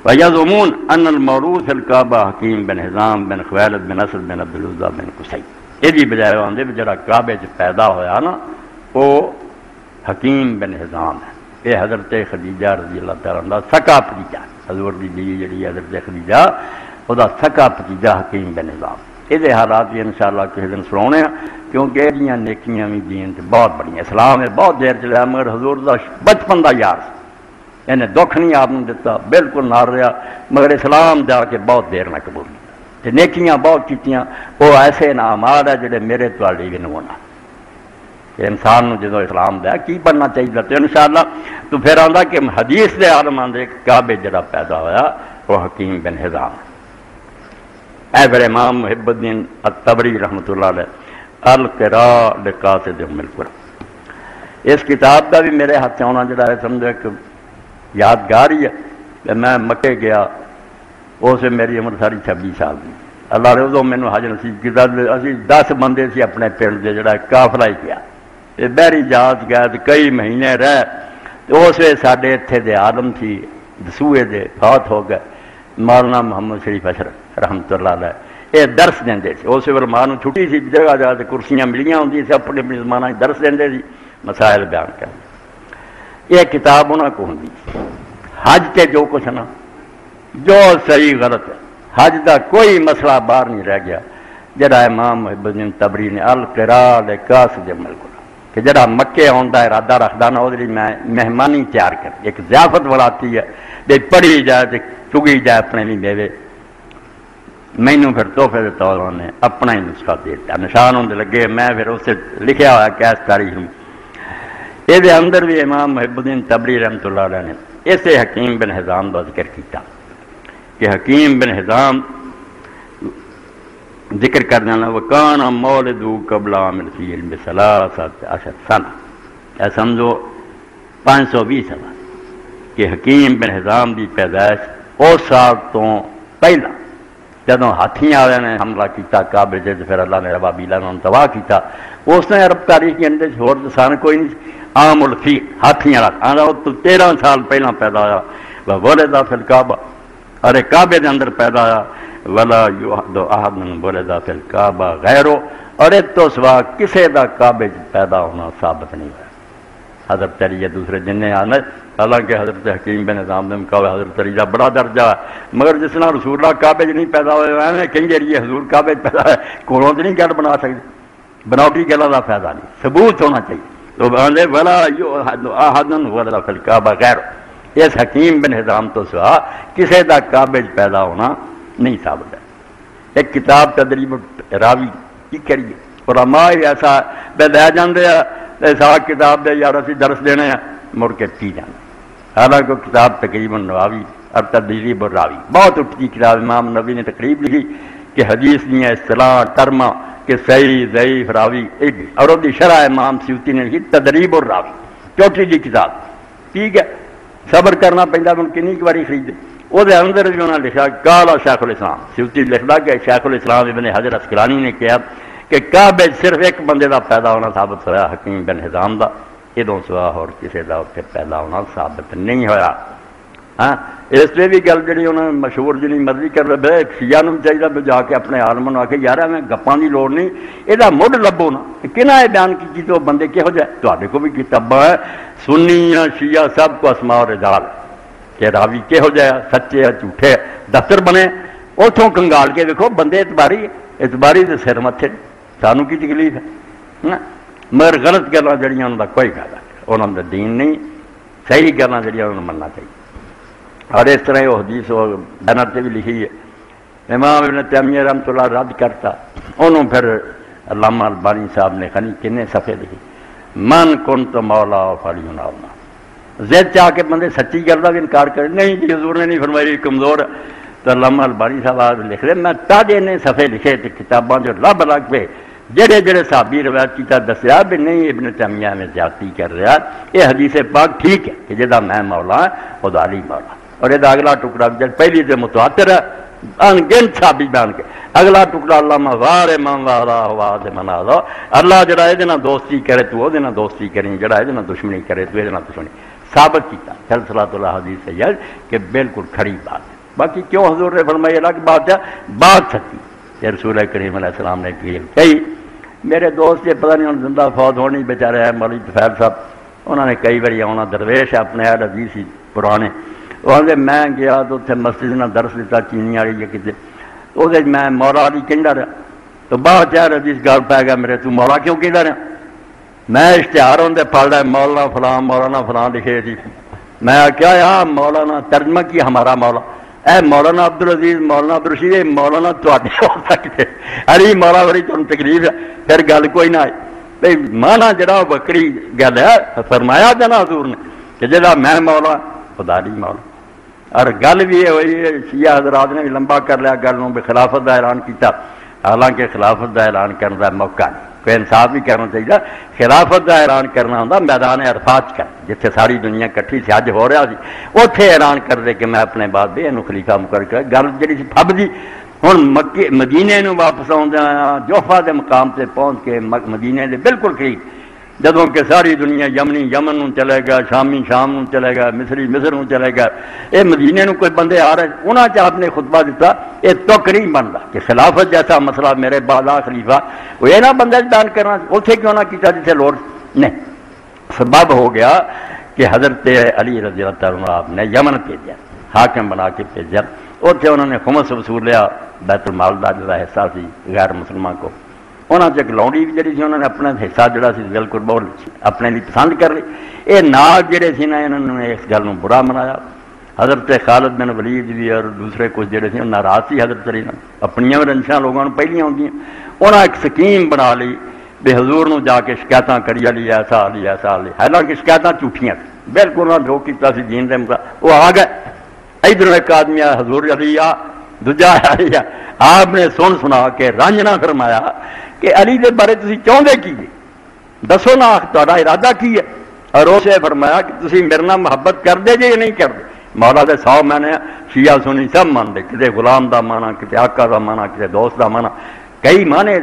ویزعمون ان المولود فی الکعبہ حکیم بن حزام بن خویلد بن اسد بن عبد العزیٰ بن قصی یہ بھی بجائے آدھے جڑا کعبے پیدا ہویا نا وہ حکیم بن حزام ہے یہ حضرت خدیجہ رضی اللہ تعالیٰ عنہ سکا بھتیجا حضور دی بیوی جڑی حضرت خدیجہ وہ سکا بھتیجا حکیم بن حزام یہ حالات بھی انشاءاللہ کسی دن سنانے ہیں کیونکہ یہ نیکیاں بھی دین بہت بڑی اسلام ہے بہت دیر چلیا مگر حضور دا بچپن دا یار انہیں دکھ نہیں آپ نے دیتا بالکل نار رہا مگر اسلام جا کے بہت دیر نہ قبول کیا نیکیاں بہت کیتیاں وہ ایسے اعمال ہے جڑے میرے تواڈے بھی نمونہ کہ انسان نو جدو اسلام دیا کی بننا چاہیے تو انشاءاللہ تو پھر آندا کہ حدیث دے عالم آندے کعبے جڑا پیدا ہویا وہ حکیم بن حزام اے پھر امام محب الدین الطبری رحمۃ اللہ علیہ القراء لقاصد ام القرآن اس کتاب کا بھی میرے ہاتھ آنا جڑا ہے سمجھو کہ یادگار ہی ہے کہ میں مکے گیا اس میری عمر ساری 26 سال کی اللہ نے ادو مینو حج نصیب کیا اسی 10 بندے سی اپنے پنڈ دے جڑا قافلہ ہی گیا یہ بحری جہاز گیا تو کئی مہینے رہ تو اس وقت سارے اتنے دے عالم تھی دسوئے دے فوت ہو گئے مولانا محمد شریف اشرف رحمۃ اللہ علیہ یہ درس دیں سی اس وقت ماں چھٹی سی جگہ جگہ سے کرسیاں ملیاں ہوں سی اپنے اپنے زمانہ درس دیں سی مسائل بیان کر یہ کتاب انہوں کو ہوں حج تے جو کچھ نا جو صحیح غلط ہے حج دا کوئی مسئلہ باہر نہیں رہ گیا جڑا امام محب الدین طبری نے القراء لقاصد ام القرآن کہ جڑا مکے آن کا ارادہ رکھدا نا وہ مہمانی تیار کر ایک ضیافت بڑھاتی ہے بے پڑھی جائے تو چگی جائے اپنے بھی میوے مینوں پھر تحفے کے طور نے اپنا ہی نسخہ دے دیا نشان ہونے لگے میں پھر اسے لکھا ہوا کیس تاریخ میں یہ اندر بھی امام محب الدین طبری رحمۃ اللہ علیہ نے اسے حکیم بن حزام کا ذکر کیا کہ حکیم بن حزام ذکر کر دینا وکان مولدو قبل عامر فی علم ثلاثۃ عشر سنہ اے سمجھو 520 سال کہ حکیم بن حزام دی پیدائش اس سال تو پہلا جدوں ہاتھیاں والے نے حملہ کیتا کعبے تے پھر اللہ نے ربابیلا نوں تباہ کیتا اس نے عرب تاریخ کے اندر ہور سان کوئی نہیں عام الفیل ہاتھیاں والا آندا وہ 13 سال پہلا پیدا ہوا ولد فی الکعبہ ارے کعبے دے اندر پیدا ہوا ولا یحد احد ولد فی الکعبہ غیرو اور اس تو سوا کسے دا کعبے پیدا ہونا ثابت نہیں ہوا حضرت علی دوسرے جن آنے حالانکہ حضرت حکیم بن حزام نے کہا حضرت علی کا بڑا درجہ ہے مگر جس طرح رسول اللہ کعبے نہیں پیدا ہوئے کہیں گے یہ حضور کعبے پیدا ہے کولوں نہیں گل بنا سکتے بناوٹی گلوں کا فائدہ نہیں ثبوت ہونا چاہیے تو آدھے ولا یحد احد ولد فی الکعبہ غیرو اس حکیم بن حزام تو سوا کسے دا کعبے پیدا ہونا نہیں ثابت ہے ایک کتاب تدریب راوی کی کریے علماء ایسا بے لے جاندے ایسا کتاب دے یار اسی درس دینے ہیں مڑ کے پی جانا حالانکہ کتاب تقریباً نواوی اور تدریب الراوی بہت اٹھتی کتاب امام نبی نے تقریب لکھی کہ حدیث دیا اصطلاح ترما کہ صحیح ضعیف راوی اور وہ شرح امام سیوطی نے لکھی تدریب الراوی چوٹی جی کتاب ٹھیک ہے صبر کرنا پہنتا میں کنی باری خریدے وہ اندر بھی انہوں نے لکھا کالا شیخ الاسلام سیوطی لکھتا کہ شیخ الاسلام ابن حجر عسقلانی نے کہا کہ کعبے صرف ایک بندے دا پیدا ہونا ثابت ہوا حکیم بن حزام دا ادوں سوا اور کسی دا اتنے پیدا ہونا ثابت نہیں ہوا ہاں اس لیے بھی گل جی انہوں نے مشہور جی مرضی کر رہے شیعہ نو چاہیے بھی جا کے اپنے عالم آ کے یار میں گپاں کی لوڑ نہیں یہ مڈ لبو نا کہنا یہ بیان کی تو بندے کہہو جائے تے کو بھی کتاباں ہے سنی یا شیعہ سب کو اسماء و رجال کہ راوی کہہو جائے سچے ہے جھوٹے دفتر بنے اتوں کنگال کے دیکھو بندے اعتباری ہے، اعتباری تو سر متے سانوں کی تکلیف ہے، مگر غلط گلاں جڑیاں انہوں کا کوئی فائدہ نہیں، انہوں کا دین نہیں، صحیح گلاں جڑیاں انہوں نے مننا چاہیے۔ اور اس طرح وہ حدیث وہ بینر سے بھی لکھی ہے، امام ابن تیمیہ رحمۃ اللہ رد کرتا، انہوں پھر علامہ البانی صاحب نے خنی کنے صفحے لکھی، من کنت مولا فلینا، زد چاہ کے بندے سچی گل کا بھی انکار کرے، نہیں جی حضور نے نہیں فرمائی کمزور، تو علامہ البانی صاحب آج لکھ رہے میں تاجے نے صفحے لکھے تھے کتاباں جو لب لگ پہ جڑے جڑے صحابی روایت کیتا دسیا بھی نہیں ابن تیمیہ میں زیادتی کر رہا، یہ حدیث پاک ٹھیک ہے کہ جدا میں مولا خدا علی مولا، اور یہ اگلا ٹکڑا پہلی سے متواتر ہے ان صحابی بیان کے، اگلا ٹکڑا علامہ وار من وارا واد منا دو، اللہ جڑا یہ دوستی کرے تو وہ دوستی کریں، جڑا یہ دشمنی کرے تو یہ دشمنی، ثابت کیتا سلسلہ اللہ حدیث سے کہ بالکل کھڑی بات ہے۔ باقی کیوں حضور نے فرمائی الگ بات ہے، بات سچی کہ رسول کریم علیہ السلام نے کہی۔ میرے دوست یہ پتہ نہیں ہوں زندہ فوت ہونی بیچارے ہیں مولوی طفیل صاحب، انہوں نے کئی باری آنا درویش اپنے اہل حدیث سی پرانے، وہ میں گیا تو اتنے مسجد نے درس دیتا چینی والی یا کسی، تو میں مولا علی کہہ رہا، تو بعد چاہ حدیث گل پی گیا میرے تو مولا کیوں کہہ رہا، میں اشتہار ہوتے پڑھ رہا مولانا فلاں مولانا فلاں لکھے تھی، میں کیا یہاں مولانا ترجمہ کی ہمارا مولا، اے مولانا عبدالعزیز مولانا عبدالرشید مولانا تے ہو سکتے علی مولا بڑی تم تکلیف ہے، پھر گل کوئی نہ آئی بھائی مانا جڑا بکری گل ہے فرمایا جنا حضور نے کہ جڑا میں مولا خدا دی مولا، اور گل بھی یہ ہوئی ہے شیعہ حضرات نے بھی لمبا کر لیا گل نوں خلافت کا اعلان کیتا، حالانکہ خلافت کا اعلان کرنے کا موقع نہیں، کوئی انصاف بھی کرنا چاہیے، خلافت کا اعلان کرنا ہوتا میدان عرفات کر جتنے ساری دنیا کٹھی سے حج ہو رہا سی اتنے اعلان کر دے کہ میں اپنے بعد بھی یہ خلیفہ مقرر کر، گل جی سی پھب جی ہوں مکے مدینے نو واپس آ جوفا کے مقام سے پہنچ کے مدینے کے بالکل قریب، جدوں کہ ساری دنیا یمنی یمن نو چلے گا، شامی شام نو چلے گا، مصری مصر نو چلے گا، یہ مدینے نو کوئی بندے آ رہے انہوں نے آپ نے خطبہ دیتا، یہ تک نہیں بنتا کہ خلافت جیسا مسئلہ میرے بالا خلیفہ وہ یہ نہ بندے بیان کرنا اتنے کیوں نہ کیتا جسے لوڑ نہیں، سبب ہو گیا کہ حضرت علی رضی اللہ عنہ آپ نے یمن بھیجا، حاکم بنا کے بھیجا، اتنے انہوں نے خمس وصول لیا بیت المال کا جڑا حصہ سی غیر مسلمان کو، انہوں نے ایک لونڈی بھی جی انہوں نے اپنا حصہ جڑا سی بالکل بہت اپنے لیے پسند کر لی، یہ نال جڑے سی نا انہوں نے اس گل برا منایا، حضرت خالد بن ولید بھی اور دوسرے کچھ جڑے سی ناراض سی حضرت علی اپنی رنشاں لوگوں پہلیاں ہوندیاں، انہوں نے ایک سکیم بنا لی بے حضور نو جا کے شکایتاں کری علی ایسا علی ایسا علی، حالانکہ شکایتاں جھوٹیاں بالکل انہوں نے جو کیتا سی دین دے مطابق، وہ آ گئے ادھر ایک آدمی آیا حضور علی آ دوجا علی آ، آپ نے سنا کے رنجنا فرمایا کہ علی دے بارے تسی چاہتے کی دسو نا تہاڈا ارادہ کی ہے، اور اسے فرمایا کہ تسی میرے نال محبت کردے جے یا نہیں کردے، مولا دے 100 میں نے شیعہ سنی سب مانتے، کسی غلام دا مانا کسی آقا دا مانا کسی دوست دا مانا، کئی مانے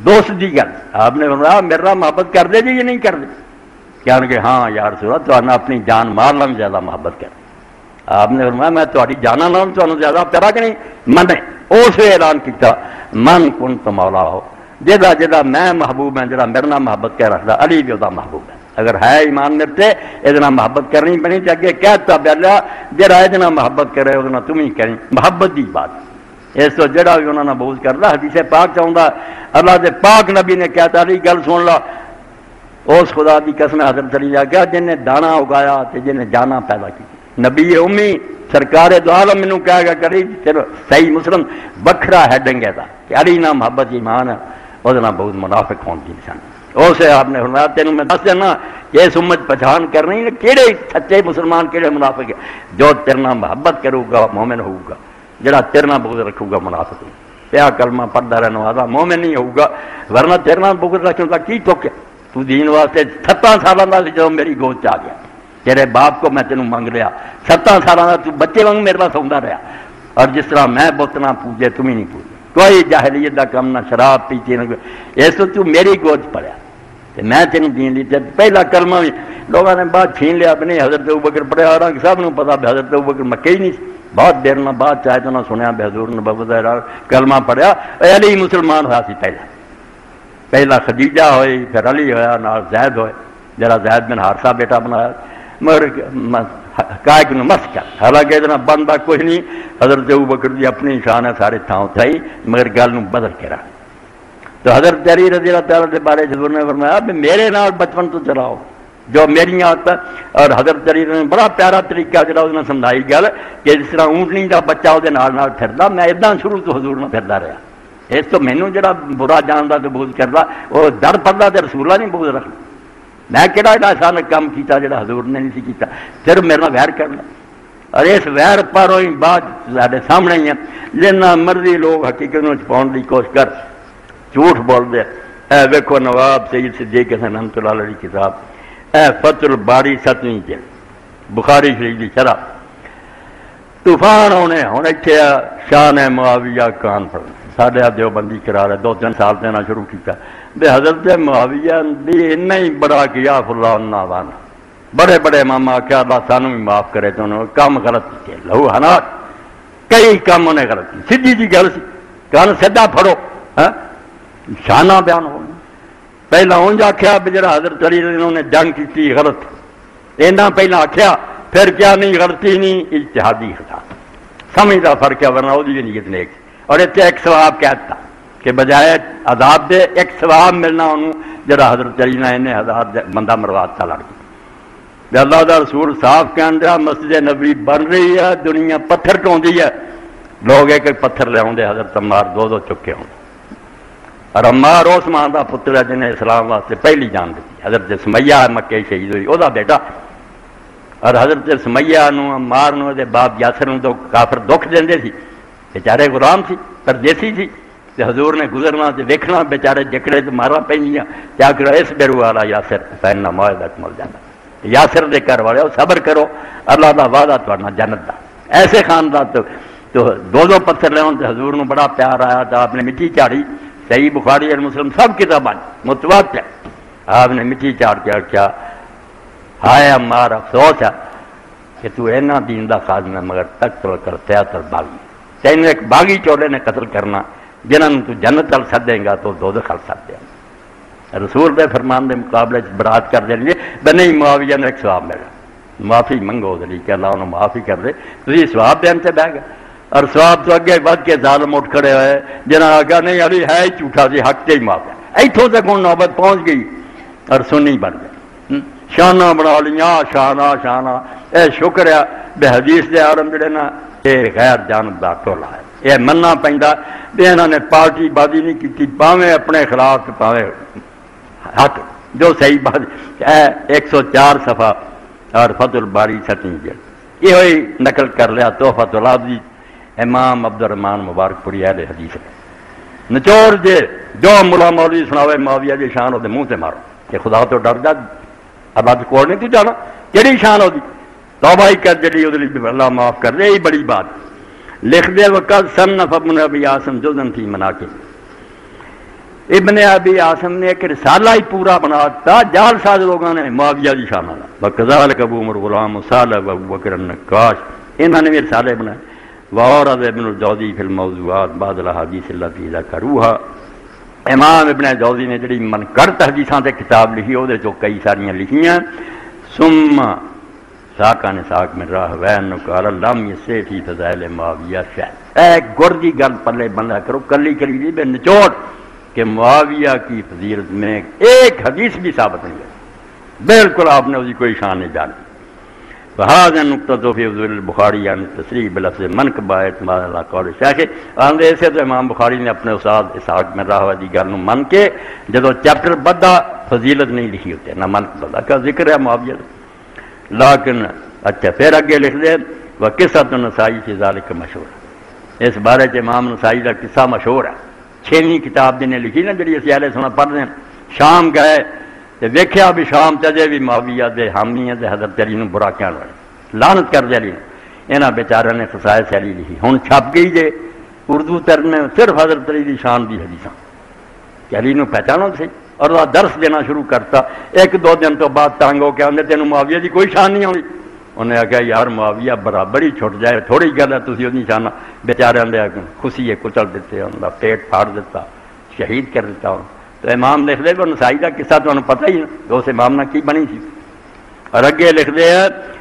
دوست دی گل، آپ نے فرمایا میرے نال محبت کردے جے یا نہیں کردے، کہ ہاں یا رسول اللہ تہاڈے اپنی جان مال نال زیادہ محبت کر، آپ نے فرمایا میں تہاڈی جاناں نال تہانوں زیادہ پیارا کہ نہیں، منے اس اعلان کیتا من کنت مولا ہو، جدا جدا میں محبوب ہے، جڑا میرے نال محبت کر رکھدا علی بھی وہ محبوب ہے، اگر ہے ایمان میرے تے یہ محبت کرنی پڑنی چاہیے، کہتا بیلا جڑا یہ محبت کرے وہ تم ہی کریں، محبت دی بات اس تو جڑا بھی انہوں نے بغض کرتا حدیث پاک چاہتا اللہ دے پاک نبی نے کہتا علی گل سن لا، اس خدا دی قسم حضرت علی جا گیا جن نے دانا اگایا تے جن نے جانا پیدا کی، نبی امی سرکار دو عالم مینوں کہا گیا کری صرف صحیح مسلم وکھرا ہیڈنگ ہے کہ علی نہ محبت ایمان ہے وہ بہت منافق ہون کی نشانی، اسے آپ نے فرمایا تینوں میں دس دینا کہ اس امت پہچان کرنی کہڑے سچے مسلمان کہڑے منافق ہے، جو تیرے نال محبت کرے گا مومن ہوگا، جڑا تیرے نال بغض رکھے گا منافق ہے، پیا کلمہ پڑھتا رہنا والا مومن نہیں ہوگا، ورنہ تیرے نال بغض رکھنے کا کی ٹوکیا، تو دین واسطے 17 سالوں کا جب میری گود آ گیا، تیرے باپ کو میں تینوں منگ لیا، 17 سالوں کا تو بچے وانگ میرے نال سوندا رہا، اور جس طرح میں بت نہ پوجے تم ہی نہیں پوجے، کوئی جاہلیت کا کم نہ شراب پیتی نہ، اس تو میری گود پڑیا، میں تینوں دین دی پہلا کلمہ بھی لوگوں نے بعد چھین لیا، نہیں حضرت ابوبکر پڑھیا، اور سب نے پتا حضرت ابوبکر مکے ہی نہیں، بہت دیر نہ بعد چاہے تو نہ سنیا بے حضور نے بابا کلمہ پڑھیا، علی مسلمان ہوا سی پہلا خدیجہ ہوئی، پھر علی ہویا، نال زید ہوئے، جرا زید بن حارثہ بیٹا بنایا، مگر حقائق نو مس کر، حالانکہ اتنا بندہ کوئی نہیں، حضرت ابوبکر دی اپنی شان ہے سارے تھاؤں تھائی، مگر گل نو بدل کے رہا۔ تو حضرت علی رضی اللہ تعالیٰ کے بارے حضور نے فرمایا بھی میرے نال بچپن تو چلاؤ جو میری عادت ہے۔ اور حضرت علی نے بڑا پیارا طریقہ جڑا اس نے سمجھائی گل کہ جس طرح اونٹنی کا بچہ وہ نال پھردا، میں اداں شروع تو حضور نے پھردا رہا، اس تو مینوں جڑا برا جاندا تو بغض کردا وہ ڈر پڑدا تے رسول اللہ نہیں بغض رکھنا، میں کہڑا ایسا کام کیتا جڑا حضور نے نہیں سی کیتا، پھر میرے نال ویر کرنا۔ اور اس ویر پر ہوئی بات سارے سامنے ہی ہے، جنہ مرضی لوگ حقیقت نو چھپاؤن دی کوشش کر، جھوٹ بول دے۔ اے ویکھو نواب سید صدیق حسن رحمۃ اللہ علیہ کی کتاب اے فتح الباری 7ویں جلد بخاری شریف کی شرح، طوفان ہونے ہوں اتنے شان معاویہ کانفرنس سارے دیوبندی کرا رہے، 2-3 سال دینا شروع کیا بے حضرت معاویہ بھی اتنا ہی بڑا کیا اللہ عنہ بڑے بڑے امام آخیا اللہ سانوں بھی معاف کرے، تو انہوں نے کام غلط کیے، لہو حناک کئی کام انہیں غلط کی، سیدھی جی گل سی کان سیدھا پھڑو، شانہ بیان ہو پہلا اونج آخیا بھی جڑا حضرت علی انہوں نے جنگ کی غلط، اینا پہلا آخیا پھر کیا نہیں غلطی نہیں اجتہادی خطا، سمجھ کا فرق ہے ورنہ وہ بھی نیت نیک، اور اتنے ایک ثواب کہتا کہ بجائے عذاب دے ایک ثواب ملنا انہوں جڑا حضرت علی نے انہیں ہزار بندہ مرواتا لڑ گیا۔ اللہ دا رسول صاف کہن دیا مسجد نبوی بن رہی ہے، دنیا پتھر ٹوندی ہے، لوگ ایک ایک پتھر لے آتے، حضرت عمار 2 چکے ہوں، اور عمار اس ماں کا پتر ہے جنہیں اسلام واسطے پہلی جان دی، حضرت سمیہ مکے شہید ہوئی وہ بیٹا، اور حضرت سمیہ نو عمار نو دے باپ یاسر نو تو کافر دکھ دیندے سی، بیچارے غلام سی پردیسی سی، تے حضور نے گزرنا تے دیکھنا بیچارے جکڑے تے مارا پینیاں، کیا کرو اس بیرو والا یاسر پہننا معاہدہ مل جانا، یاسر دے گھر والے صبر کرو اللہ دا وعدہ تھوڑا جنت دا، ایسے خاندان تو 2 پتھر لے تے حضور نو بڑا پیار آیا تو آپ نے مٹی چاڑی، صحیح بخاری اور مسلم سب کتابیں متواتر ہے، آپ نے مٹی چاڑ کے کیا ہائے عمار افسوس ہے کہ تو اینا دین دا خادم ہے مگر تقتل کرتا ہے باغی، تینوں ایک باغی چولے نے قتل کرنا جنہوں تو جنت تل سدے گا تو دوزخ سدے گا۔ رسول دے فرمان دے مقابلے برات کر دیں گے نہیں معاویہ نے ایک ثواب ملے، معافی منگو دلی کہ اللہ انہوں معافی کر دے، تھی ثواب دین سے بہ گئے، اور ثواب تو اگے ود کے ظالم اٹھ کھڑے ہوئے جنہاں آگا نہیں ابھی ہے ہی جھوٹا سی حق سے ہی معاف ہے، ایتھوں تک ہوں نوبت پہنچ گئی اور سنی بن گئی، شانہ بنا لیاں شانہ شانہ، اے شکر ہے بے حدیث دے عالم جڑے نا یہ غیر جانبدار ٹولا ہے، یہ مننا پیندا بھی انہوں نے پارٹی بازی نہیں کی، پاویں اپنے خلاف پاویں حق جو صحیح بات ہے۔ 104 صفحہ اور فتح الباری 7ویں جلد یہ ہوئی نقل کر لیا تحفۃ العابدی امام عبد الرحمن مبارک پوری اہل حدیث ہے، نچوڑ جے جو ملا مولوی سناوے معاویہ دی شان وہ منہ سے مارو کہ خدا تو ڈر جا، اب اج کوڑ نہیں تو جانا کہڑی شان ہوتی، توبہ ہی کر جڑی وہ اللہ معاف کر دے، یہی بڑی بات لکھ دے۔ وقت صنف ابن ابی عاصم جزن فی مناقب، ابن ابی عاصم نے ایک رسالہ ہی پورا بنا دیتا، جال ساز لوگوں نے معاویہ دی شان والا، وکذالک ابو عمر غلام صالح و ابو بکر النقاش، انہوں نے بھی رسالے بنائے، وَأَوْرَدَ ابن الجوزی فی الموضوعات بعض الاحادیث التي ذکروها، امام ابن جوزی نے جڑی منقرط حدیثاں تے کتاب لکھی وہ جو کئی ساریاں لکھیاں، ثم ساکا نے ساک میں راہ وین قال لم یسے فی فضائل معاویہ شیء، اے گردی گل پلے بندہ کرو کلی کلی دی بے نچوڑ کہ معاویہ کی فضیلت میں ایک حدیث بھی ثابت نہیں ہے، بالکل آپ نے اسی کوئی شان نہیں جانی۔ فهذا نقطہ فی فضول البخاری یعنی تصریح بلفظ منقبہ اعتماد علی قول شیخ، آندے ایسے تو امام بخاری نے اپنے استاد اسحاق میں راہ دی گل من کے جدو چیپٹر بدھا فضیلت نہیں لکھی ہوتے نہ منقبہ کا ذکر ہے معاویہ، لیکن اچھا پھر اگے لکھ دے وقصۃ النسائی فی ذلک مشہور، اس بارے چ امام نسائی کا قصہ مشہور ہے، 6ویں کتاب جنہیں لکھی نا جڑی اسی اہل سنت پڑھتے ہیں، شام گئے تے ویکھیا بھی شام چجے بھی معاویہ دے حامی تے حضرت علی نو برا کہن والے لعنت کر دے علی، انہاں بیچارے نے خصائص علی لکھی، ہن چھپ گئی جے اردو ترجمے صرف حضرت علی دی شان دی حدیثاں کہ علی نو پہچانو سی، اور وہ درس دینا شروع کرتا، 1-2 دن تو بعد تنگ ہو کے آندے تینوں معاویہ دی کوئی شان نہیں آئی، انہیں آخیا یار معاویہ برابر ہی چھٹ جائے، تھوڑی گل ہے تسی وہ شان، بیچارے آدھے خوشی کچل دیتے، ان کا پیٹ پھاڑ دیتا، شہید کر دیتا۔ تو امام لکھ دے وہ نسائی کا قصہ تمہیں پتہ ہی نا اس امام نے کی بنی سی، اور اگے لکھ دے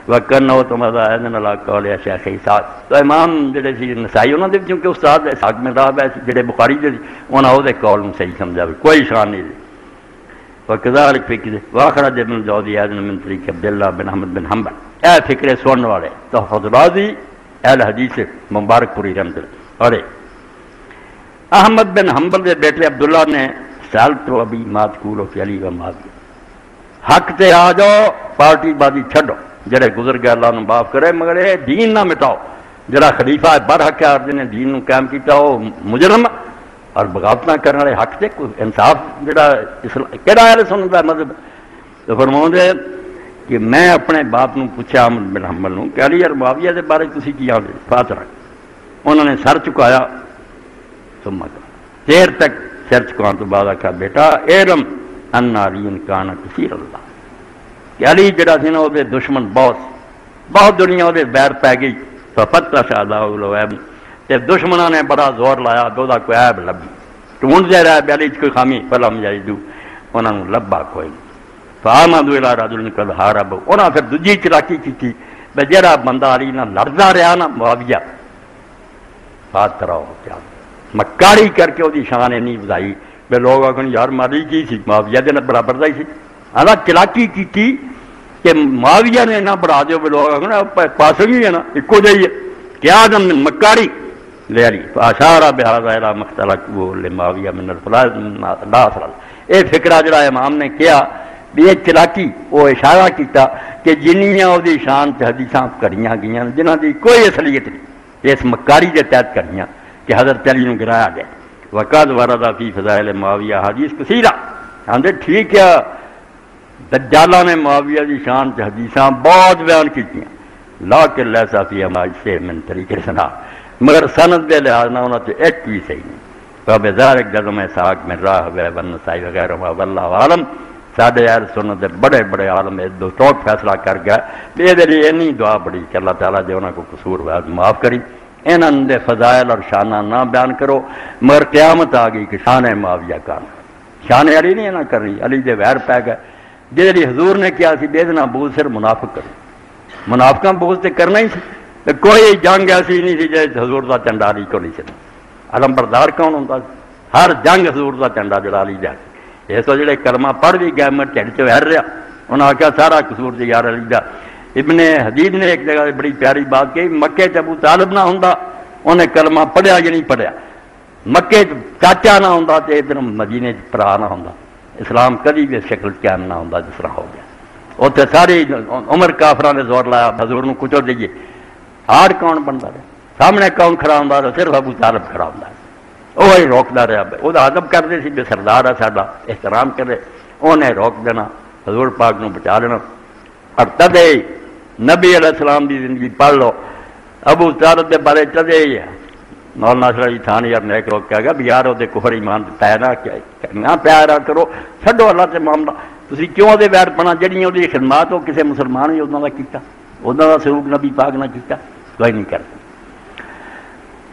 وَكَنَّهُ تُمَذَا اَذْنَ لَا قَوْلِ شیخ اسحاق. تو امام جڑے سی نسائی انہوں نے کیونکہ استاد اسحاق بن راہب ہے جڑے بخاری دے انہاں او دے قول نوں صحیح سمجھا کوئی شان نہیں. وَكَذَلِكَ فِكْرِ وَأَخْرَجَ ابن الجوزی ايضا من طريق عبد الله بن احمد بن حنبل. اے فکر سنن والے تحفظ الرازی اہل حدیث مبارک پوری رحمت اللہ علیہ. احمد بن حنبل کے بیٹے عبداللہ نے سال تو ابھی مات کولو کہ علی و مات حق تے آ جاؤ پارٹی بازی چھڈو جڑے گزر گئے اللہ نے معاف کرے مگر یہ دین نہ مٹاؤ. جڑا خلیفہ برحق ہے جنہیں دین نو قائم کیتا وہ مجرم اور بغاوت نہ کرنے والے حق تے کوئی انصاف جڑا کہڑا اہل سنت دا مذہب. تو فرماؤں دے کہ میں اپنے باپ نو پوچھا احمد بن حنبل نو کہ علی اور معاویہ دے بارے تسی کی آندے فاترہ. انہوں نے سر چکایا ثم دیر تک سر چکان تو بعد آکھا بیٹا علم ان علی کان کثیر اللہ کہ علی جڑا سی نا وہ دشمن بہت دنیا وہ بیر پی گئی. ففتش اللہ العیب تے دشمنوں نے بڑا زور لایا تو کوئی عیب لبھی ڈھونڈتے رہے علی کوئی خامی فلم یجدو انہوں نے لبا کوئی نہیں. فآمدوا الی رجل قد حارب انہاں پھر دوجی چلاکی کی بے جڑا بندہ علی نہ لڑدا رہا نا معاویہ فاترہ کیا مکاری کر کے وہ شان نہیں بدائی بے لوگ آخر یار ماری کی سی معاویہ دے برابر دا ہی سی. ہاں چلاکی کی کہ معاویہ نے نہ بڑھا دو بے لوگ آخر پاس ہی ہے نا ایکو جائی ہے کیا دم مکاری لے علی فاشارہ بہذا الی مختلق لمعاویہ من الفلاح لا اثر. اے فکرہ جڑا امام نے کیا بھی یہ چلاکی وہ اشارہ کیتا کہ جنیاں وہ شان تے حدیثاں کریاں گئیاں جنہاں دی کوئی اصلیت نہیں اس مکاری دے تحت کریاں کہ حضرت علی نو گرایا گیا. وقد ورد فی فضائل معاویہ حدیث کثیرہ. ہاں دے ٹھیک ہے دجالہ نے معاویہ دی شان تے حدیثاں بہت بیان کیتیاں لیکن لیسا فی ہماری سے من طریق سنا مگر سند دے لحاظ نہ ہونا تو ایک بھی صحیح نہیں. تو بذالک جزم اسحاق من راہ بن نسائی وغیرہ واللہ عالم. ساڈے اہل سنت دے بڑے بڑے عالم دو ٹوٹ فیصلہ کر گئے یہ دے اینی دعا بڑی کہ اللہ تعالیٰ جے انہاں کو قصور ہوا معاف کری. انہاں دے فضائل اور شانہ نہ بیان کرو مگر قیامت آ گئی کہ شان معاویہ کان شان علی نہیں نہ کر رہی علی دے ویر پی گئے جی حضور نے کیا سی بے دنا بوجھ صرف منافق کرو منافقاں بوجھ تے کرنا ہی سی کوئی جنگ ایسی نہیں سی جی حضور دا چنڈا علی کو نہیں سی. علم بردار کون ہوتا ہر جنگ حضور دا چنڈا جڑا علی جا یہ تو جڑے کلمہ پڑھ بھی گئے میں ٹھڈ چ وہر رہا انہوں نے آخیا سارا قصور جی یار علی دا. ابن حدید نے ایک جگہ بڑی پیاری بات کہی مکے چ ابو طالب نہ ہوندا انہیں کلمہ پڑھیا یا نہیں پڑھیا مکے چاچا نہ ہوندا تے ادھر مدینے پرا نہ ہوندا اسلام کدی بھی شکل قائم نہ ہوندا جس طرح ہو گیا. اتنے ساری عمر کافراں نے زور لایا حضور نو کچو دئیے ہار کون بنتا رہا سامنے کون کھڑا ہوندا رہا صرف ابو طالب کھڑا ہوندا وہی روکتا رہا وہ ادب کرتے سی بے سردار ہے ساڈا احترام کرے انہیں روک دینا حضور پاک نو بچا لینا. اور تدے نبی علیہ السلام دی زندگی پڑھ لو ابو طالب دے بارے تدے ہی ہے مولانا ناصر علی تھانی یار نیک لوگ کہے گا بھی یار وہ کفر ایمان پیارا نہ پیارا کرو چھڈو اللہ سے معاملہ تسی کیوں دے ویر پنا جڑیاں وہ خدمات وہ کسی مسلمان ہی ادوں کا کیتا ادوں کا سلوک نبی پاک نہ کیتا کوئی نہیں کرتا.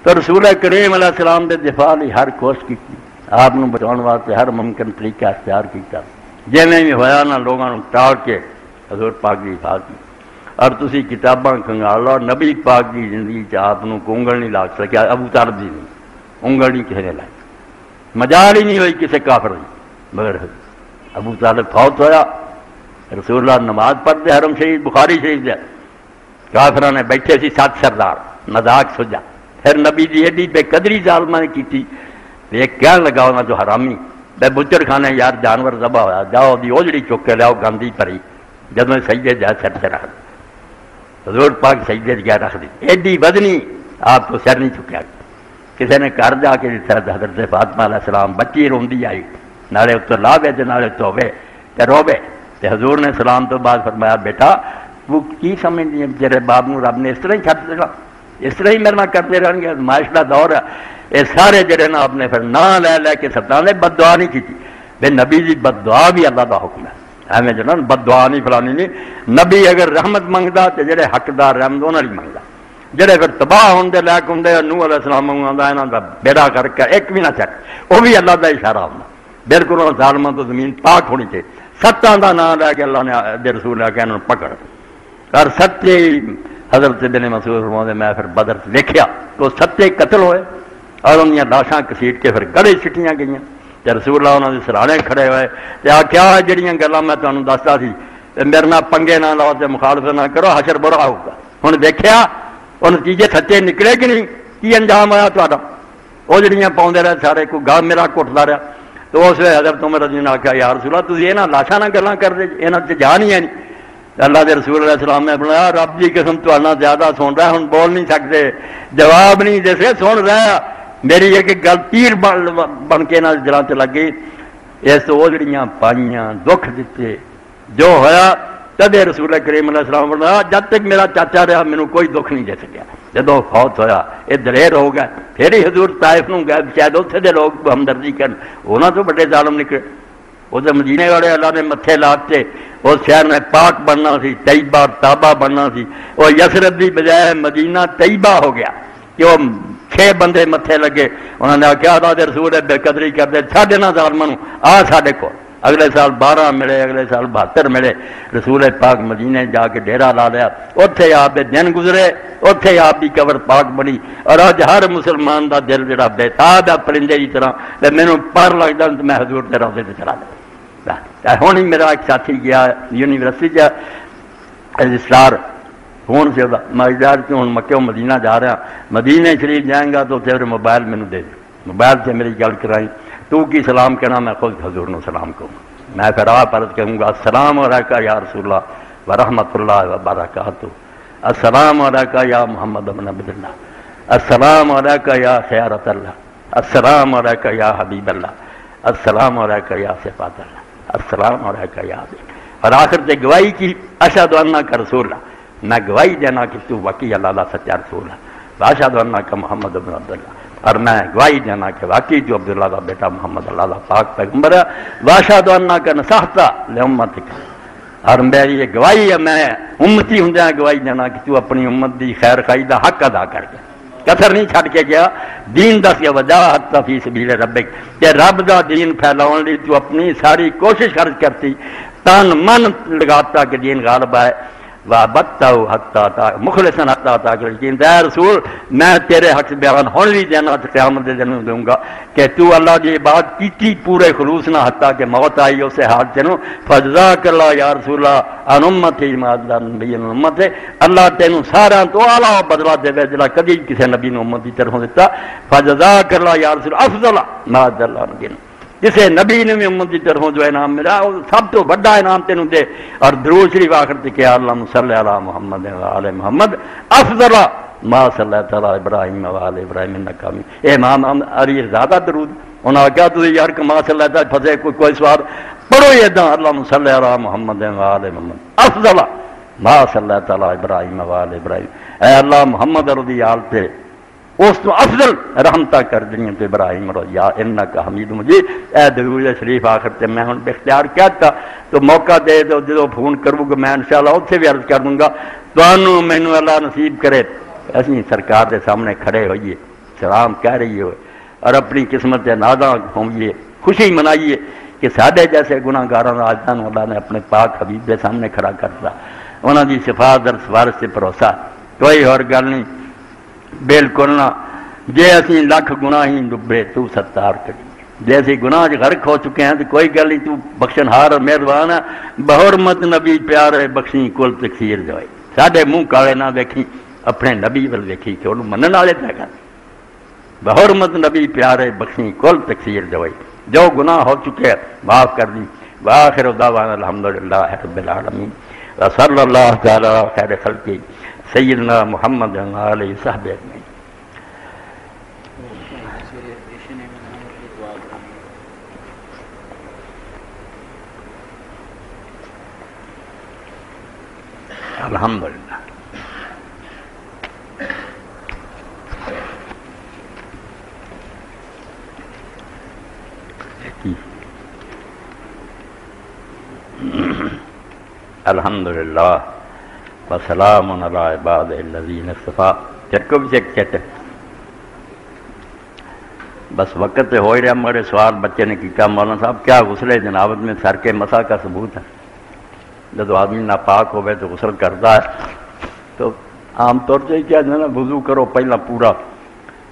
تو رسول کریم علیہ السلام دے دفاع لی ہر کوشش کی آپ بچاؤ واسطے ہر ممکن طریقہ اختیار کیتا جی بھی ہوا نہ لوگوں ٹال کے حضور پاک کی حفاظت کی. اور تسی کتاباں کنگال لو نبی پاک کی زندگی آپ کو انگل نہیں لا سکیا ابو طالب دی نہیں انگل نہیں کسی نے لائی مجال ہی نہیں ہوئی کسی کافر دی مگر ابو طالب فوت ہویا رسول اللہ نماز پڑھتے حرم شریف بخاری شریف دے کافراں نے بیٹھے سی 7 سردار مذاق سجا پھر نبی دی ایڈی بے قدری ظالمہ نے کی ایک کہنے لگا ہونا جو حرامی بے بچر خانے یار جانور ذبح ہوا جاؤ دی اوجڑی چک کے لیاؤ گاندھی پری جب میں سجدے جا سر سے رکھ حضور پاک سجدے گیا رکھ دی ایڈی بدنی آپ کو سر نہیں چکیا کسی نے گھر جا کے حضرت فاطمہ علیہ السلام بچی روندی آئی نالے اتر لا بے نالے توبے تے روبے تے حضور نے سلام تو بعد فرمایا بیٹا وہ کی سمجھتی ہے جرے باپ نو رب نے اس طرح ہی چھٹ دینا اس طرح ہی میرے نہ کرتے رہیں گے معاش کا دور ہے یہ سارے جڑے نا آپ نے پھر نہ لے کے ستانے بد دعا نہیں کی بے نبی جی بد دعا بھی اللہ کا حکم ہے ایویں جو نا بد دعا نہیں فلانی نہیں نبی اگر رحمت منگتا تو جڑے حقدار رحمت انہوں نے منگتا جڑے پھر تباہ ہوندے لائق ہوندے نوح علیہ السلام آتا یہاں کا بیڑا کر کے ایک بھی نہ چک وہ بھی اللہ کا اشارہ ہونا بالکل ظالموں تو زمین پاک ہونی چاہیے ستاں دا نام لے کے اللہ نے دے رسول نے کہ انہوں پکڑ اور ستے حضرت بن مسعود فرماتے میں پھر بدر دیکھیا تو ستے قتل ہوئے اور ان لاشاں کسیٹ کے پھر گڑے چٹیاں گئیں تے رسول اللہ انہوں نے سرانے کھڑے ہوئے تے کیا جڑیاں گلاں میں تانوں دسدا سی میرے نال پنگے نہ لاؤ تے مخالفت نہ کرو حشر برا ہوگا ہن دیکھیا وہ نتیجے سچے نکلے کہ نہیں کی انجام آیا تہاڈا وہ جڑیاں پاؤندے رہے سارے کوئی گاہ میرا کٹدا رہا تو اس ویلے حضرت عمر رضی اللہ عنہ نے آخیا یا رسول اللہ تسی انہاں لاشاں نہ گلاں کردے انہاں تے جان ہی ہے نہیں اللہ دے رسول علیہ السلام نے فرمایا رب دی قسم تہاڈا زیادہ سن رہا ہن بول نہیں سکتے جواب نہیں دے سکتے سن رہا میری ایک گل تیر بن کے انہاں دلاں تے لگ گئی اس وہ جڑیاں پائیاں دکھ دیتے جو ہویا تدے رسول کریم علیہ السلام فرمایا جب تک میرا چاچا رہا مینوں کوئی دکھ نہیں دے سکیا جدو فوت ہویا یہ دلیر ہو گیا پھر ہی حضور طائف نوں گئے شاید اتنے دے لوگ ہمدردی کرن انہاں تو بڑے ظالم نکلے وہ تو مدینے والے اللہ نے متھے لاتے اس شہر میں پاک بننا سی طیبہ تابہ بننا سی وہ یثرب دی بجائے مدینہ طیبہ ہو گیا کہ وہ 6 بندے متھے لگے انہوں نے آخیا اللہ دے رسول بے قدری کرتے چھڈ نہ ظالماں نوں آ ساڈے کول اگلے سال 12 ملے اگلے سال 72 ملے رسول پاک مدینے جا کے ڈیرا لا لیا اتنے آپ دے دن گزرے اتنے آپ کی قبر پاک بنی اور اج ہر مسلمان دا دل جڑا بےتاب ہے پرندے کی طرح تے مینوں پر لگتا تو میں حضور دے روضے تے چلا جاتا ہوں ہی میرا ایک ساتھی گیا یونیورسٹی جا رجسٹرار فون سے میں ہوں مکے مدینہ جا رہا مدینے شریف جائیں گا تو پھر موبائل مینوں دے موبائل سے میری گل کرائی تو کی سلام کہنا میں خود حضور نو سلام کہوں میں پھر آپ عرض کہوں گا السلام علیکہ یا رسول اللہ ورحمۃ اللہ وبرکاتہ السلام علیکہ یا محمد بن عبد اللہ السلام علیکہ یا خیرۃ اللہ السلام علیکہ یا حبیب اللہ السلام علیکہ یا صفات اللہ السلام علیکہ یا حبیب اور آخر سے گواہی کی اشہد انک رسول اللہ میں گواہی دینا کہ تو واقعی اللہ کا سچا رسول ہے اشہد انک محمد بن عبد اللہ اور میں گواہی دینا کہ واقعی جو عبداللہ کا بیٹا محمد اللہ کا پاک پیغمبر ہے واشہد انک نصحت لامتک اور میری یہ گواہی ہے میں امتی ہوندیاں گواہی دینا کہ تو اپنی امت دی خیر خواہی دا حق ادا کر گیا کسر نہیں چھڑ کے گیا دین دس یا وجاہد فی سبیل ربک کہ رب دا دین پھیلاؤن لی تو اپنی ساری کوشش خرچ کرتی تن من لگاتا کہ دین غالب آئے وَبَتَّهُ حَتَّى مُخْلِصًا حَتَّى تَعْقِلِ اے رسول میں تیرے حق سے بیان ہونے بھی دینا تو قیامت دے دن دوں گا کہ تو اللہ کی بات کیتی پورے خلوص نہ حتیٰ کہ موت آئی اسے حال تینوں فَجْزَاكَ اللَّهُ يَا رسول اللہ عَنْ أُمَّتِي مَا أَدْلَى النَّبِيِّ الْأُمَّةِ اللہ تینوں سارا تو اعلیٰ بدلہ دے وے جلا کبھی کسی نبی نے امت کی طرف دیتا فَجْزَاكَ اللَّهُ يَا رسول أَفْضَلَ مَا أَدْلَى النَّبِيِّ جسے نبی نے بھی امت کی طرفوں جو انعام ملا وہ سب تو بڑا انعام تینوں دے اور درود شریف آخر تے کہ اللہم صلی علی محمد و آل محمد افضل ما صلی تعالی ابراہیم و آل ابراہیم انک حمید امام علی زیادہ درود انہوں نے کہا تو یار کہ ما صلی تعالی پھنسے کوئی سوال پڑھو یہ دا اللہم صلی علی محمد و آل محمد افضل ما صلی تعالی ابراہیم و آل ابراہیم اے اللہ محمد رضی آل تے اس تو افضل رحمتہ کر دنیا تو ابراہیم رو یا انک حمید مجید اے درود شریف آخر تے میں ہوں اختیار کہتا تو موقع دے دو جدو فون کروں گا میں انشاءاللہ اس سے بھی عرض کر دوں گا تو مینو اللہ نصیب کرے اسی سرکار کے سامنے کھڑے ہوئیے سلام کہہ رہی ہوئے اور اپنی قسمت نازاں ہوئیے خوشی منائیے کہ ساڈے جیسے گناہ گاراں آج تک اللہ نے اپنے پاک حبیب کے سامنے کھڑا کرتا انہوں دی صفات اور سفارش سے بھروسہ کوئی اور گل نہیں بالکل نہ جے اسی لکھ گناہ ہی ڈبے تو ستار کری جے اسی گناہ غرق ہو چکے ہیں تو کوئی گل نہیں تو بخشن ہار اور مہربان ہے بحرمت نبی پیارے بخشی کل تکثیر جوئے ساڈے منہ کالے نہ دیکھی اپنے نبی ول دیکھی کہ انہوں منن والے پہ گل بحرمت نبی پیارے بخشی کل تکثیر جوئے جو گناہ ہو چکے معاف کر دی وآخر دعوانا الحمدللہ رب العالمین وصلی اللہ تعالی خیر خلقی سیدنا محمد علیہ صحبہ اجمعین الحمدللہ الحمدللہ وسلام علی عباد الذین اصطفیٰ چرکو بھی چیک کہتے بس وقت ہو ہی رہا میرے سوال بچے نے کیا مولانا صاحب کیا غسل جنابت میں سر کے مسح کا ثبوت ہے؟ جب آدمی ناپاک ہوئے تو غسل کرتا ہے تو عام طور سے کیا نا وضو کرو پہلا پورا،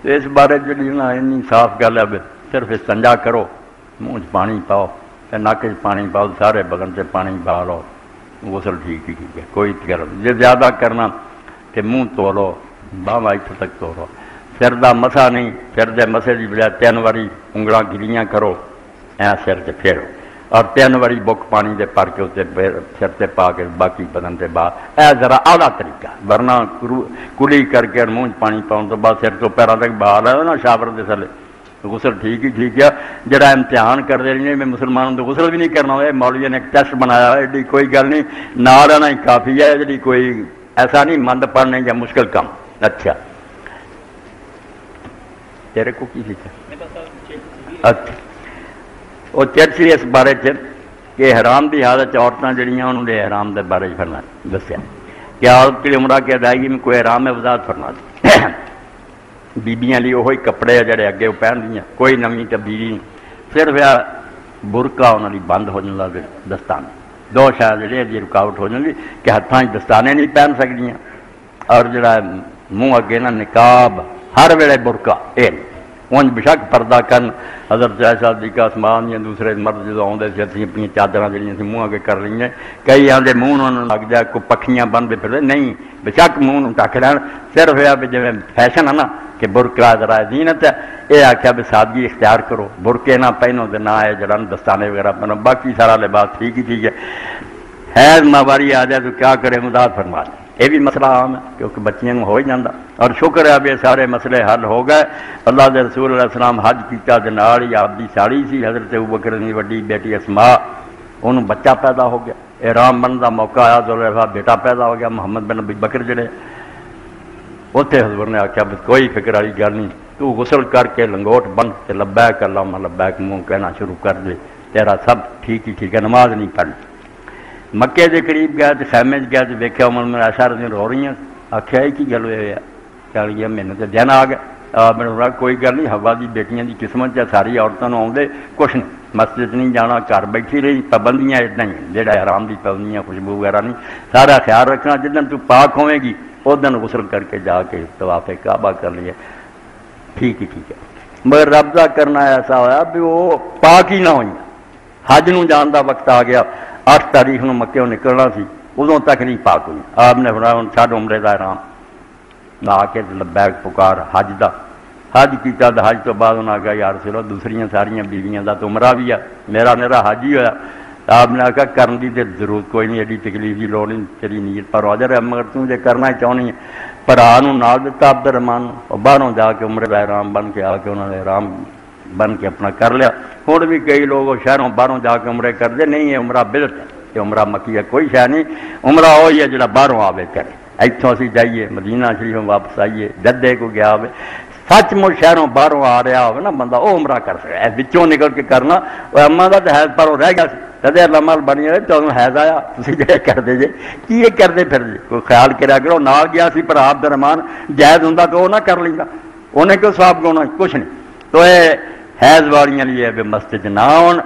تو اس بارے جی نا این صاف گل ہے صرف استنجا کرو، منہ پانی پاؤ نک پانی پاؤ سارے بدن سے پانی پا لو، غسل ٹھیک ہی ٹھیک ہے، کوئی کرو جی زیادہ کرنا کہ منہ دھو لو باہم اتنے تک دھو لو، سر دا مسا نہیں، سر دے مسے کی بجائے 3 باری انگلاں گریاں کرو سر سے پھیرو اور 3 باری بک پانی دے پر کے اسے سر سے پا کے باقی بدن سے باہر اے ذرا اعلیٰ طریقہ، ورنہ کلی کر کے منہ پانی پاؤں تو بعد سر تو پیروں تک بہا ہے نا شاور دے تھلے غسل ٹھیک ہی ٹھیک ہے۔ جڑا امتحان کر دے رہی میں مسلمانوں تو غسل بھی نہیں کرنا ہوئے، مولوی نے ایک ٹیسٹ بنایا ہے، ایڈی کوئی گل نہیں، نہ رہنا ہی کافی ہے، جی کوئی ایسا نہیں مند پڑھنے یا مشکل کام۔ اچھا تیرے کو کی سیکھا؟ اچھا وہ چرچی اس بارے کہ حرام کی حالت عورتیں جڑیاں انہوں نے حرام کے بارے فرنا دسیا کہ عورت کی عمرہ کی ادائیگی میں کوئی حرام ہے وضاحت فرما دی۔ بیبیاں لیے وہی کپڑے جڑے اگے وہ پہن دیا، کوئی نوی تبدیلی نہیں، صرف برقع انہوں نے بند ہو جاتا دستانے، 2 شاید جڑے جی رکاوٹ ہو جاتی کہ ہاتھوں دستانے نہیں پہن سکدیاں، اور جڑا منہ اگے نا نقاب ہر ویلے برقع یہ انج بشک پردہ کرن۔ حضرت عائشہ صدیقہ عثمان یا دوسرے مرد جدو آتے سے اپنی چادر جہاں منہ اگے کر لیں، کئی آدھے منہ لگ جائے کوئی پکھیاں بنتے پھر نہیں، بشک منہ ٹک لین، صرف یہ بھی جی فیشن ہے نا کہ برقع ذرا زینت ہے، یہ آخیا بھی سادگی اختیار کرو، برقعے نہ پہنو تو نہ ہے جڑا دستانے وغیرہ پہنو، باقی سارا لباس ٹھیک ہی ٹھیک ہے۔ حیض ماہواری آ جائے تو کیا کرے مداد فرما دیں، یہ بھی مسئلہ عام ہے کیونکہ بچیاں ہو ہی جاتا، اور شکر ہے اب یہ سارے مسئلے حل ہو گئے۔ اللہ کے رسول علیہ السلام حج کیتا دے نال ہی آپ دی ساڑی سی حضرت ابوبکر دی وڈی بیٹی اسماء، انہوں بچہ پیدا ہو گیا، احرام بننے کا موقع آیا تو بیٹا پیدا ہو گیا محمد بن ابی بکر جڑے، اتنے حضور نے آخیا بھی کوئی فکر والی گل نہیں، تو غسل کر کے لنگوٹ بن کے لبیک اللہم لبیک منہ کہنا شروع کر دے، تیرا سب ٹھیک ہی ٹھیک ہے، نماز نہیں پڑھنی۔ مکے کے قریب گیا تو خیمے گیا تو دیکھا عمر میں عائشہ رضی اللہ رو رہی ہیں، آخیا یہ کی گل ہوئی ہے؟ کہہ رہی ہے مینوں تو دن آ گیا، میں نے کوئی گل نہیں، ہوا دی بیٹیاں دی قسمت ہے، ساری عورتوں آدھے کچھ نہیں، مسجد نہیں جانا، گھر بیٹھی رہی، پابندیاں اتنا ہی جہاں حرام دی پابندیاں خوشبو وغیرہ نہیں، سارا خیال رکھنا، جدن تو پاک ہوئے گی اس دن غسل کر کے جا کے طواف کعبہ کر لیے، ٹھیک ہی ٹھیک ہے۔ مگر رابطہ کرنا ایسا ہوا بھی وہ پاک ہی نہ ہوئی، حج نو جان کا وقت آ گیا، 8 تاریخ نو مکے نکلنا سی، ادوں تک نہیں پاک ہوئی، آپ نے فرمایا ہن چھڈ عمرے دا احرام، آ کے لبیک پکار حج دا، حج کیتا، حج تو بعد انہوں نے آخیا یا رسول اللہ دوسریاں ساریاں بیویاں دا تو عمرہ بھی ہے، میرا حج ہی ہوا، آپ نے آخیا کرن دی تے ضرورت کوئی نہیں، ایڈی تکلیف کی لوڑ نہیں، تیری نیت پر حاضر ہے، مگر توں جے کرنا چاہنی ہے۔ بھرا نوں نال دتا عبد الرحمان، باہروں جا کے عمرے دا احرام بن کے آ کے انہوں نے احرام بن کے اپنا کر لیا۔ ہوں بھی کئی لوگ شہروں باہروں جا کے عمرے کرتے نہیں، یہ عمرہ بدعت ہے، یہ عمرہ مکی ہے، کوئی شہ نہیں، عمرہ وہی ہے جڑا باہروں آوے کرے، اتوں اسی جائیے مدینہ شریف واپس آئیے، جدے کو گیا ہوئے، سچ مچ شہروں باہروں آ رہا ہوئے نا بندہ وہ عمرہ کر سکے، بچوں نکل کے کرنا، وہ اما کا تو حیض پروں رہ گیا کدے لمل بنی رہے تو حیض آیا، تھی جڑے کرتے جی کی یہ کرتے پھر جی کوئی خیال کرا کرو، نہ گیا سی پر عبد الرحمان جائز ہوں تو وہ نہ کر لینا، انہیں کیوں صاحب گونا کچھ نہیں، تو یہ حیض والیاں لیے بھی مسجد نہ آن،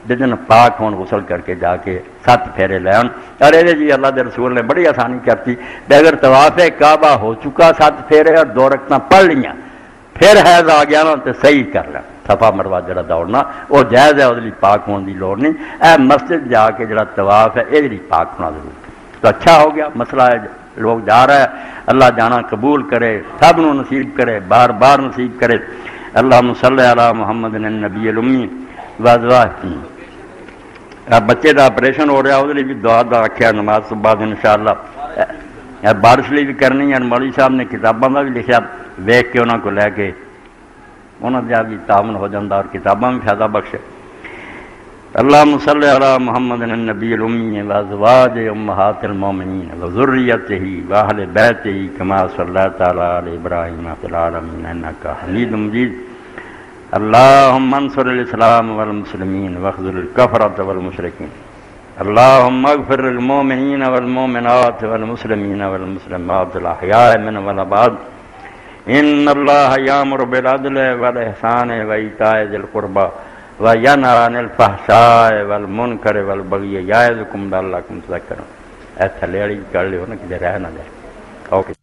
جدن پاک ہون غسل کر کے جا کے 7 پھیرے لے آن، اور یہ جی اللہ کے رسول نے بڑی آسانی کرتی، اگر طواف کعبہ ہو چکا 7 پھیرے اور 2 رکعتاں پڑھ لیاں، پھر حیض آ گیا نا تو صحیح کر لیں، صفا مروا جڑا دوڑنا وہ جائز ہے، وہ پاک ہونے کی لوڑ نہیں، اے مسجد جا کے جڑا طواف ہے یہ پاک ہونا ضرور تو اچھا ہو گیا، مسئلہ ہے لوگ جا رہا ہے، اللہ جانا قبول کرے، سب نو نصیب کرے، بار بار نصیب کرے۔ اللہم صلی علی محمد النبی الامی وازواہ۔ بچے کا آپریشن ہو رہا، وہ بھی دعا دا آخیا، نماز تو بعد انشاءاللہ بارش لی بھی کرنی ہے، مولوی صاحب نے کتاباں کا بھی لکھا، ویخ کے انہوں کو لے کے انہوں کا بھی تعاون ہو جاتا اور کتاباں بھی فائدہ بخش۔ اللہم صلی علی محمد النبی الامی وازواج امہات المومنین وذریتہ واہل بیتہ کما صلیت علی ابراہیم فی العالمین انک حمید مجید۔ اللہم انصر الاسلام والمسلمین واخذل الکفرۃ والمشرکین۔ اللہم اغفر للمؤمنین والمؤمنات والمسلمین والمسلمات الاحیاء منهم والاموات ان اللہ یامر بالعدل والاحسان وایتاء ذی القربى وینہی عن الفحشاء والمنکر والبغی یعظکم لعلکم تذکرون۔ ایسا لیڑی کر لیو نا کہ رہ نہ جائے۔ اوکے۔